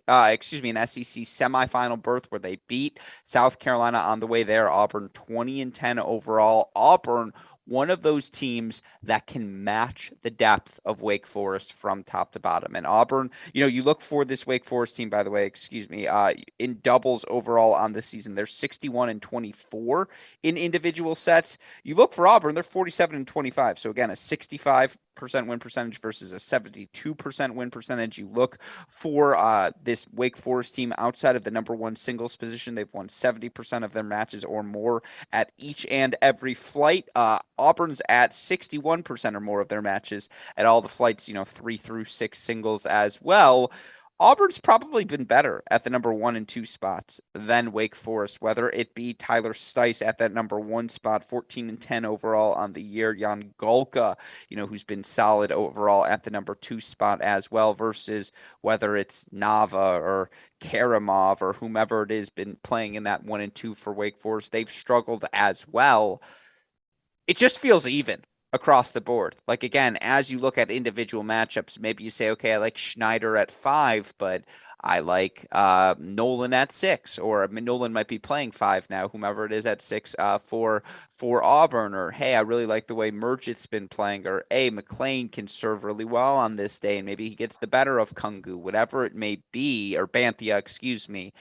semifinal berth where they beat South Carolina on the way there. Auburn 20-10 overall. Auburn, one of those teams that can match the depth of Wake Forest from top to bottom. And Auburn, you look for this Wake Forest team, by the way, in doubles overall on the season, they're 61-24 in individual sets. You look for Auburn, they're 47-25. So again, a 65% win percentage versus a 72% win percentage. You look for this Wake Forest team outside of the number one singles position. They've won 70% of their matches or more at each and every flight. Auburn's at 61% or more of their matches at all the flights, 3 through 6 singles as well. Auburn's probably been better at the number 1 and 2 spots than Wake Forest, whether it be Tyler Stice at that number 1 spot, 14-10 overall on the year. Jan Golka, who's been solid overall at the number 2 spot as well, versus whether it's Nava or Karamov or whomever it is been playing in that 1 and 2 for Wake Forest. They've struggled as well. It just feels even across the board. Like, again, as you look at individual matchups, maybe you say, okay, I like Schneider at 5, but I like Nolan at 6, or Nolan might be playing 5 now, whomever it is at 6 for Auburn, or hey, I really like the way Merchant's been playing, or hey, McLean can serve really well on this day, and maybe he gets the better of Kungu, whatever it may be, or Banthia, excuse me.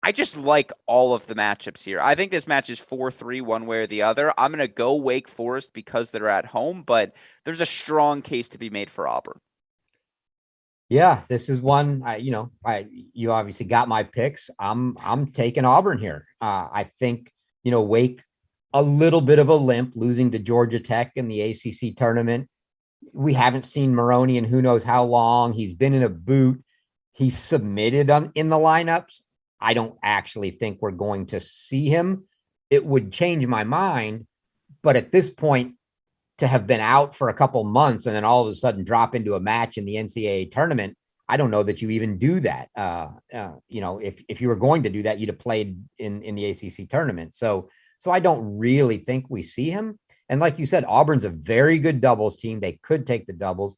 I just like all of the matchups here. I think this match is 4-3 one way or the other. I'm going to go Wake Forest because they're at home, but there's a strong case to be made for Auburn. Yeah, this is one. You obviously got my picks. I'm taking Auburn here. I think Wake, a little bit of a limp, losing to Georgia Tech in the ACC tournament. We haven't seen Maroney in who knows how long. He's been in a boot. He's submitted in the lineups. I don't actually think we're going to see him. It would change my mind, but at this point, to have been out for a couple months and then all of a sudden drop into a match in the NCAA tournament, I don't know that you even do that. If you were going to do that, you'd have played in the ACC tournament. So I don't really think we see him. And like you said, Auburn's a very good doubles team. They could take the doubles.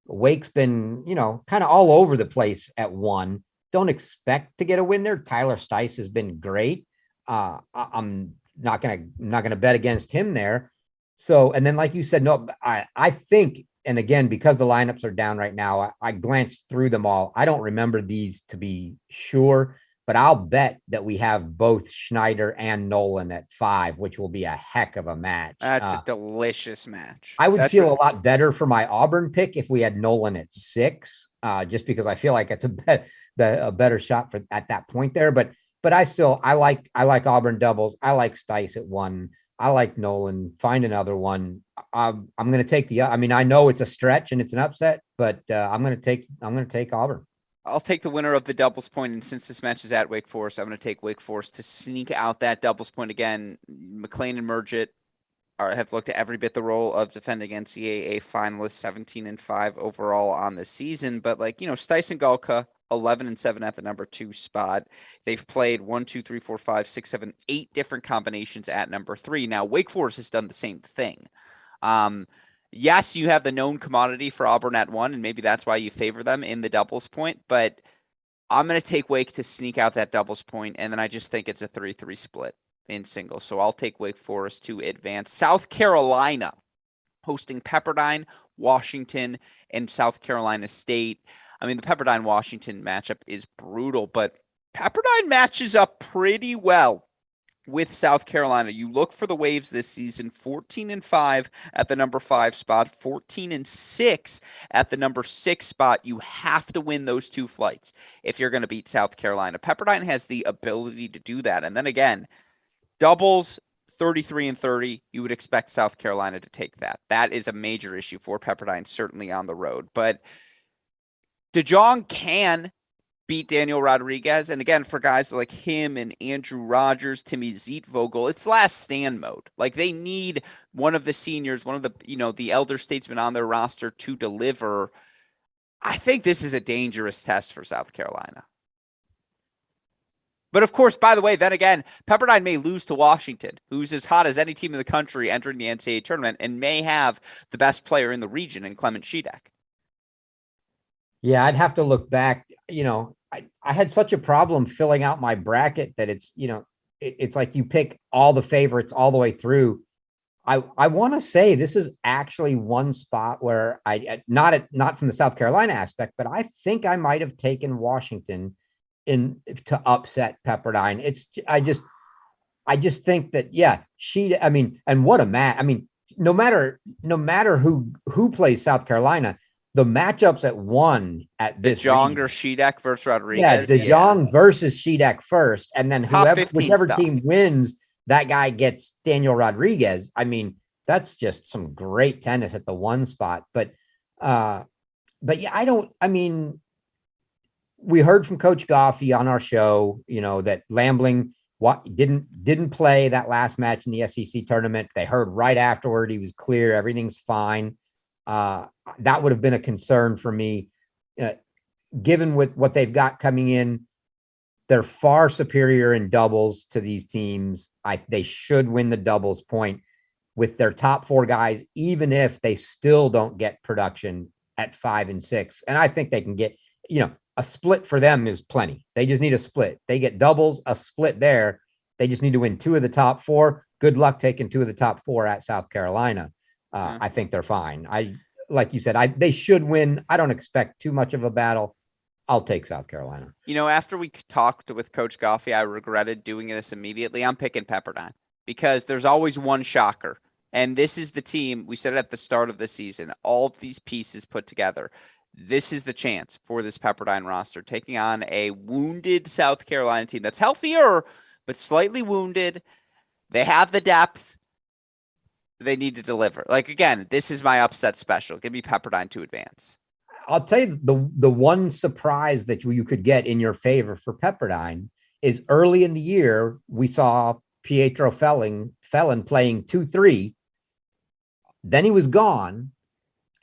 Wake's been, kind of all over the place at 1. Don't expect to get a win there. Tyler Stice has been great. I'm not gonna bet against him there. So, and then like you said, no, I think, and again, because the lineups are down right now, I glanced through them all. I don't remember these to be sure, but I'll bet that we have both Schneider and Nolan at 5, which will be a heck of a match. That's a delicious match. I would That's feel a lot better for my Auburn pick if we had Nolan at 6, just because I feel like it's a better shot for at that point there. But I like Auburn doubles. I like Stice at 1. I like Nolan. Find another one. I'm going to take I know it's a stretch and it's an upset, but I'm going to take Auburn. I'll take the winner of the doubles point, and since this match is at Wake Forest, I'm going to take Wake Forest to sneak out that doubles point again. McLean and Murgett have looked at every bit the role of defending NCAA finalists, 17-5 overall on the season. But Stice and Galka, 11-7 at the number 2 spot. They've played 1, 2, 3, 4, 5, 6, 7, 8 different combinations at number 3. Now, Wake Forest has done the same thing. Yes, you have the known commodity for Auburn at 1, and maybe that's why you favor them in the doubles point. But I'm going to take Wake to sneak out that doubles point, and then I just think it's a 3-3 split in singles. So I'll take Wake Forest to advance. South Carolina hosting Pepperdine, Washington, and South Carolina State. I mean, the Pepperdine-Washington matchup is brutal, but Pepperdine matches up pretty well with South Carolina. You look for the Waves this season, 14-5 at the number 5 spot, 14-6 at the number 6 spot. You have to win those 2 flights if you're going to beat South Carolina. Pepperdine has the ability to do that. And then again, doubles 33-30, you would expect South Carolina to take that. That is a major issue for Pepperdine, certainly on the road. But DeJong can beat Daniel Rodriguez. And again, for guys like him and Andrew Rogers, Timmy Zeitvogel, it's last stand mode. They need one of the seniors, one of the, the elder statesmen on their roster to deliver. I think this is a dangerous test for South Carolina. But of course, by the way, then again, Pepperdine may lose to Washington, who's as hot as any team in the country entering the NCAA tournament and may have the best player in the region in Clement Shedak. Yeah, I'd have to look back. I had such a problem filling out my bracket that it's like you pick all the favorites all the way through. I want to say this is actually one spot where not from the South Carolina aspect, but I think I might have taken Washington to upset Pepperdine. I just think that, and what a match. I mean, no matter who plays South Carolina, the matchups at 1 at this DeJong or Shedak versus Rodriguez. Yeah, DeJong versus Shedak first, and then whichever team wins, that guy gets Daniel Rodriguez. I mean, that's just some great tennis at the 1 spot. But yeah, we heard from Coach Goffey on our show, that Lambling didn't play that last match in the SEC tournament. They heard right afterward he was clear, everything's fine. That would have been a concern for me, given with what they've got coming in. They're far superior in doubles to these teams. They should win the doubles point with their top 4 guys, even if they still don't get production at 5 and 6. And I think they can get, a split for them is plenty. They just need a split. They get doubles, a split there. They just need to win 2 of the top 4. Good luck taking 2 of the top 4 at South Carolina. I think they're fine. Like you said, they should win. I don't expect too much of a battle. I'll take South Carolina. After we talked with Coach Goffey, I regretted doing this immediately. I'm picking Pepperdine because there's always one shocker. And this is the team, we said it at the start of the season, all of these pieces put together. This is the chance for this Pepperdine roster, taking on a wounded South Carolina team that's healthier, but slightly wounded. They have the depth. They need to deliver. Again, this is my upset special. Give me Pepperdine to advance. I'll tell you the one surprise that you could get in your favor for Pepperdine is early in the year, we saw Pietro Felon playing 2-3. Then he was gone.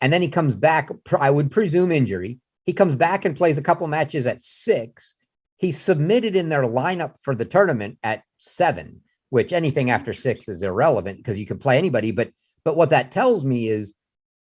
And then he comes back, I would presume injury. He comes back and plays a couple matches at 6. He's submitted in their lineup for the tournament at 7. Which anything after 6 is irrelevant because you can play anybody. But what that tells me is,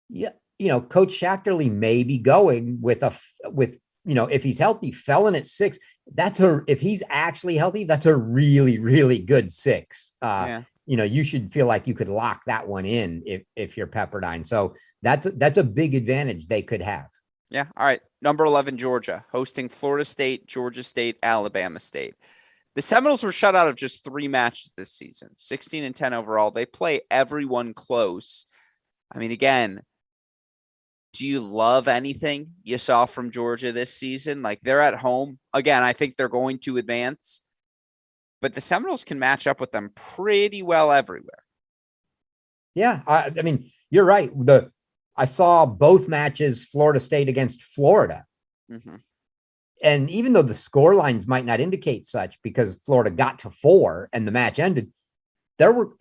yeah, Coach Schachterly may be going with if he's healthy, Felon at 6. If he's actually healthy, that's a really, really good 6. Yeah. You should feel like you could lock that one in if you're Pepperdine. So that's a big advantage they could have. Yeah. All right. Number 11, Georgia, hosting Florida State, Georgia State, Alabama State. The Seminoles were shut out of just 3 matches this season, 16-10 overall. They play everyone close. I mean, again, do you love anything you saw from Georgia this season? Like, they're at home. Again, I think they're going to advance, but the Seminoles can match up with them pretty well everywhere. Yeah. I mean, you're right. I saw both matches, Florida State against Florida. Mm-hmm. And even though the score lines might not indicate such, because Florida got to 4 and the match ended, those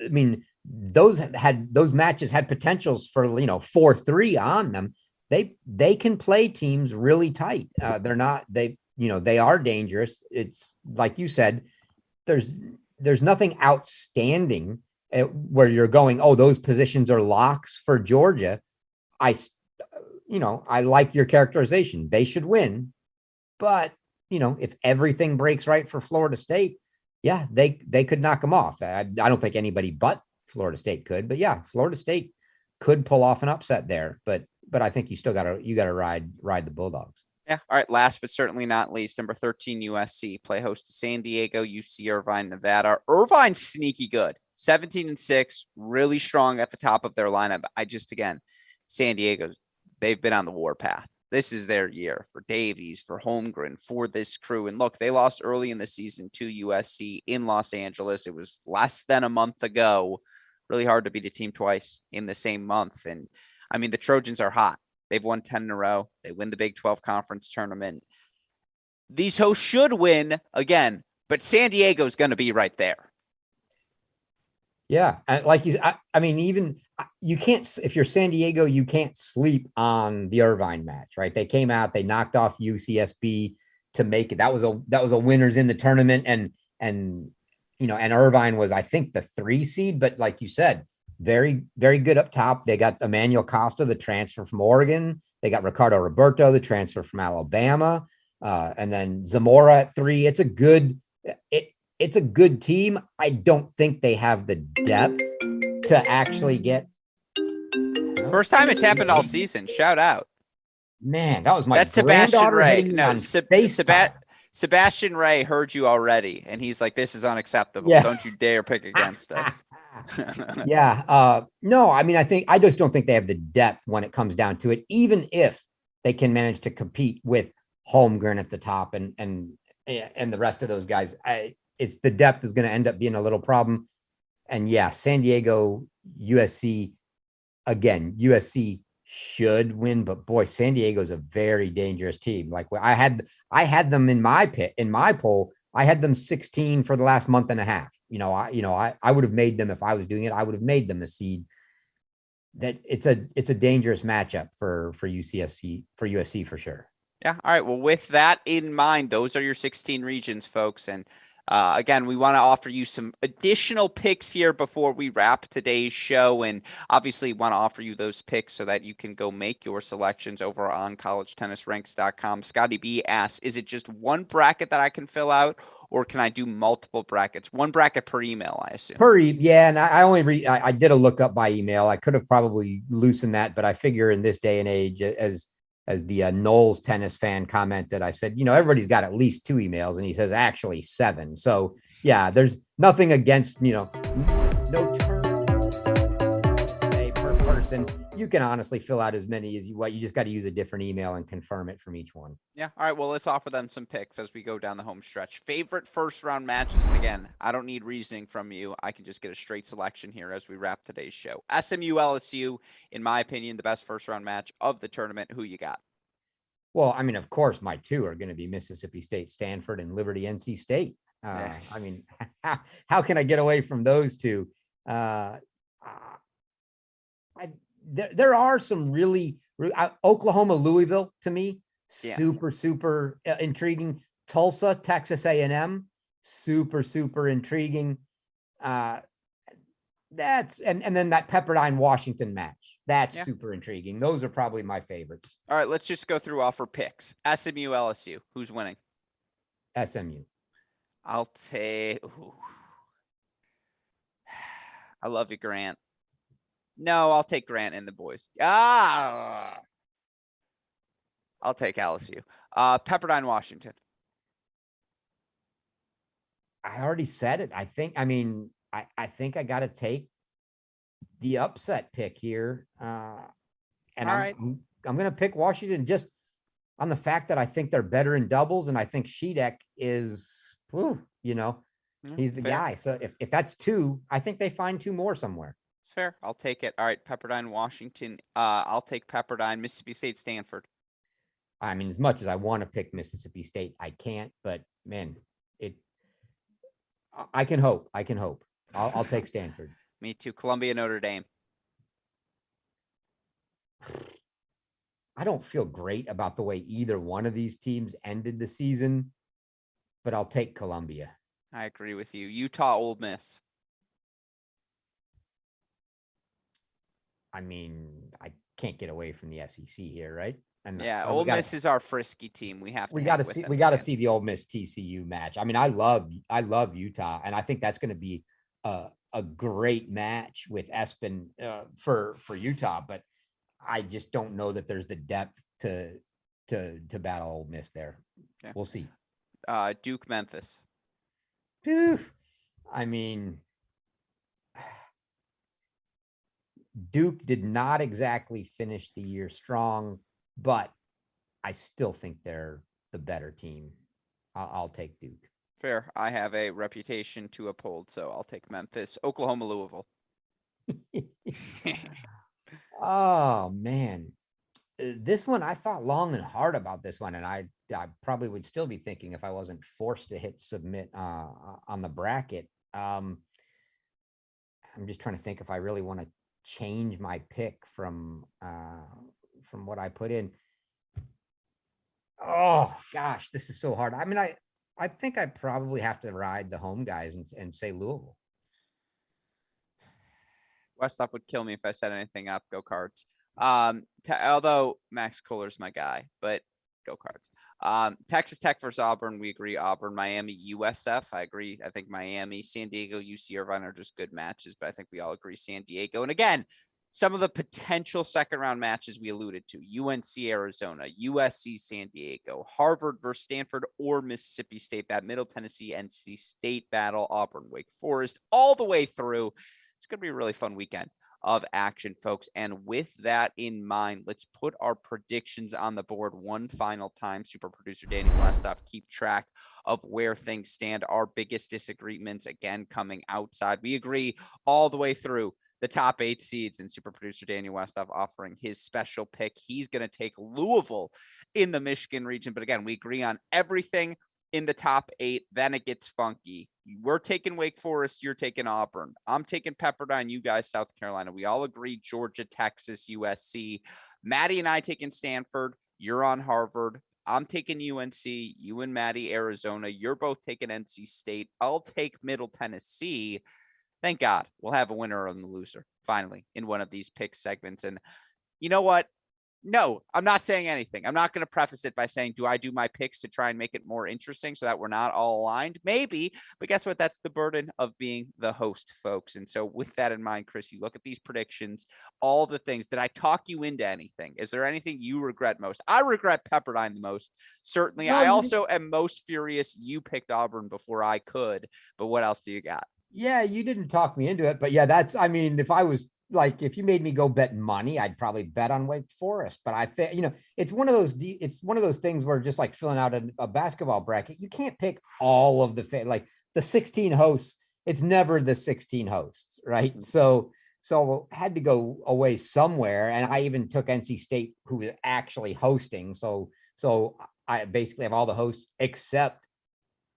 matches had potentials for 4-3 on them. They can play teams really tight. They are dangerous. It's like you said, there's nothing outstanding where you're going, oh, those positions are locks for Georgia. I like your characterization. They should win. But, if everything breaks right for Florida State, yeah, they could knock them off. I don't think anybody but Florida State could. But yeah, Florida State could pull off an upset there. But I think you still gotta ride the Bulldogs. Yeah. All right. Last but certainly not least, number 13, USC, play host to San Diego, UC Irvine, Nevada. Irvine's sneaky good, 17-6, really strong at the top of their lineup. Again, San Diego's, they've been on the warpath. This is their year for Davies, for Holmgren, for this crew. And look, they lost early in the season to USC in Los Angeles. It was less than a month ago. Really hard to beat a team twice in the same month. And I mean, the Trojans are hot. They've won 10 in a row. They win the Big 12 conference tournament. These hosts should win again, but San Diego's going to be right there. Yeah. Like even you can't, if you're San Diego, you can't sleep on the Irvine match, right? They came out, they knocked off UCSB to make it. That was a winners in the tournament. And Irvine was, I think, the 3 seed, but like you said, very, very good up top. They got Emmanuel Costa, the transfer from Oregon. They got Ricardo Roberto, the transfer from Alabama. And then Zamora at 3. It's a good team. I don't think they have the depth to actually get. First time it's happened all season. Shout out. Man, that was my That's Sebastian Ray. No, Sebastian Ray heard you already, and he's like, this is unacceptable. Yeah. Don't you dare pick against us. Yeah. No, I just don't think they have the depth when it comes down to it, even if they can manage to compete with Holmgren at the top and the rest of those guys. It's the depth is going to end up being a little problem. And yeah, San Diego, USC, again, USC should win, but boy, San Diego's a very dangerous team. Like I had them in my poll. I had them 16 for the last month and a half. I would have made them if I was doing it. I would have made them a seed. That it's a dangerous matchup for USC for sure. Yeah. All right. Well, with that in mind, those are your 16 regions, folks. And again, we want to offer you some additional picks here before we wrap today's show. And obviously want to offer you those picks so that you can go make your selections over on collegetennisranks.com. Scotty B asks, is it just one bracket that I can fill out, or can I do multiple brackets? One bracket per email, I assume. Yeah. And I did a lookup by email. I could have probably loosened that, but I figure in this day and age, as the Knowles tennis fan commented, I said, everybody's got at least 2 emails, and he says actually 7. So yeah, there's nothing against, no term say per person. You can honestly fill out as many as you want. You just got to use a different email and confirm it from each one. Yeah. All right. Well, let's offer them some picks as we go down the home stretch. Favorite first round matches. And again, I don't need reasoning from you. I can just get a straight selection here as we wrap today's show. SMU LSU, in my opinion, the best first round match of the tournament. Who you got? Well, of course, my 2 are going to be Mississippi State, Stanford, and Liberty, NC State. Yes. How can I get away from those 2? There are some really Oklahoma, Louisville to me, super intriguing. Tulsa, Texas A&M, super intriguing. And then that Pepperdine Washington match. That's Yeah. super intriguing. Those are probably my favorites. All right, let's just go through offer picks. SMU, LSU. Who's winning? SMU. I'll take. I love you, Grant. No, I'll take Grant and the boys. I'll take LSU. Pepperdine, Washington. I already said it. I think I got to take the upset pick here. And I'm going to pick Washington just on the fact that I think they're better in doubles. And I think Sheedak is, he's the guy. So if that's two, I think they find two more somewhere. Fair. I'll take it. All right. Pepperdine, Washington. I'll take Pepperdine, Mississippi State, Stanford. I mean, as much as I want to pick Mississippi State, I can't, but man, I can hope. I'll take Stanford. Me too. Columbia, Notre Dame. I don't feel great about the way either one of these teams ended the season, but I'll take Columbia. I agree with you. Utah, Ole Miss. I mean, I can't get away from the SEC here, right? And yeah, Ole Miss is our frisky team. We got to see the Ole Miss TCU match. I mean, I love Utah, and I think that's going to be a great match with Espen for Utah, but I just don't know that there's the depth to battle Ole Miss there. Okay. We'll see. Duke, Memphis. I mean, Duke did not exactly finish the year strong, but I still think they're the better team. I'll take Duke. Fair. I have a reputation to uphold, so I'll take Memphis. Oklahoma, Louisville. Oh, man. This one, I thought long and hard about this one, and I probably would still be thinking if I wasn't forced to hit submit on the bracket. I'm just trying to think if I really want to change my pick from what I put in. Oh gosh, this is so hard. I mean, I think I probably have to ride the home guys and say Louisville. Westhoff would kill me if I said anything up. Go Cards. Although Max Kohler's my guy, but go Cards. Texas Tech versus Auburn. We agree. Auburn, Miami, USF. I agree. I think Miami, San Diego, UC Irvine are just good matches, but I think we all agree San Diego. And again, some of the potential second round matches we alluded to: UNC, Arizona, USC, San Diego, Harvard versus Stanford, or Mississippi State. That Middle Tennessee, NC State battle, Auburn, Wake Forest, all the way through. It's going to be a really fun weekend of action, folks. And with that in mind, let's put our predictions on the board one final time. Super producer Daniel Westhoff, keep track of where things stand. Our biggest disagreements, again, coming outside. We agree all the way through the top 8 seeds, and super producer Daniel Westhoff offering his special pick. He's going to take Louisville in the Michigan region. But again, we agree on everything in the top 8. Then it gets funky. We're taking Wake Forest. You're taking Auburn. I'm taking Pepperdine. You guys, South Carolina. We all agree Georgia, Texas, USC. Maddie and I taking Stanford. You're on Harvard. I'm taking UNC. You and Maddie, Arizona. You're both taking NC State. I'll take Middle Tennessee. Thank God we'll have a winner and a loser finally in one of these pick segments. And you know what? No, I'm not saying anything. I'm not going to preface it by saying, do I do my picks to try and make it more interesting so that we're not all aligned? Maybe, but guess what? That's the burden of being the host, folks. And so with that in mind, Chris, you look at these predictions, all the things. Did I talk you into anything? Is there anything you regret most? I regret Pepperdine the most, certainly. No, I also am most furious you picked Auburn before I could, but what else do you got? Yeah, you didn't talk me into it, but yeah, if you made me go bet money, I'd probably bet on Wake Forest. But I think, it's one of those things where just like filling out a basketball bracket, you can't pick all of the 16 hosts. It's never the 16 hosts, right? Mm-hmm. So had to go away somewhere. And I even took NC State, who was actually hosting. So I basically have all the hosts except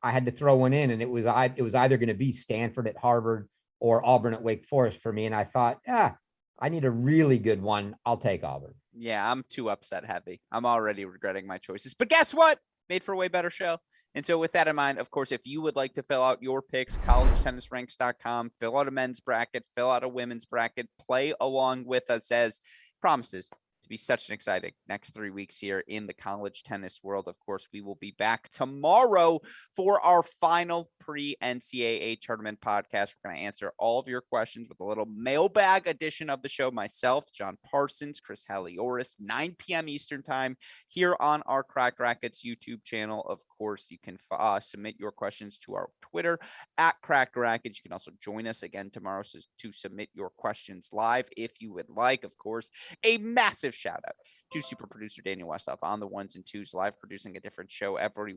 I had to throw one in, and it was either going to be Stanford at Harvard or Auburn at Wake Forest for me. And I thought, I need a really good one. I'll take Auburn. Yeah, I'm too upset heavy. I'm already regretting my choices. But guess what? Made for a way better show. And so with that in mind, of course, if you would like to fill out your picks, collegetennisranks.com, fill out a men's bracket, fill out a women's bracket, play along with us as promises to be such an exciting next 3 weeks here in the college tennis world. Of course, we will be back tomorrow for our final pre-NCAA tournament podcast. We're going to answer all of your questions with a little mailbag edition of the show. Myself, John Parsons, Chris Halioris, 9 p.m. Eastern time here on our Crack Rackets YouTube channel. Of course, you can submit your questions to our Twitter at Crack Rackets. You can also join us again tomorrow to submit your questions live if you would like. Of course, a massive shout out to super producer Daniel Westhoff on the ones and twos. Live producing a different show every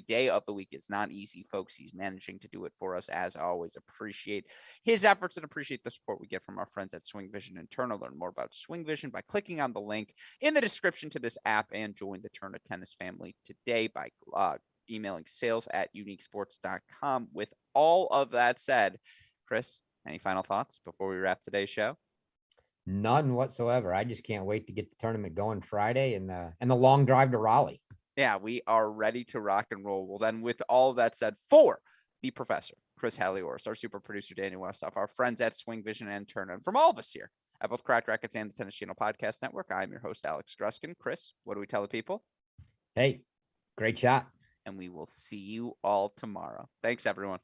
day of the week is not easy, folks. He's managing to do it for us as always. Appreciate his efforts and appreciate the support we get from our friends at SwingVision and Turner. Learn more about SwingVision by clicking on the link in the description to this app and join the Turner Tennis family today by emailing sales@uniquesports.com. With all of that said, Chris, any final thoughts before we wrap today's show? None whatsoever. I just can't wait to get the tournament going Friday and the long drive to Raleigh. Yeah, we are ready to rock and roll. Well, then, with all that said, for the professor, Chris Halioris, our super producer, Daniel Westhoff, our friends at SwingVision and Turner, and from all of us here at both Cracked Rackets and the Tennis Channel Podcast Network, I'm your host, Alex Gruskin. Chris, what do we tell the people? Hey, great shot. And we will see you all tomorrow. Thanks, everyone.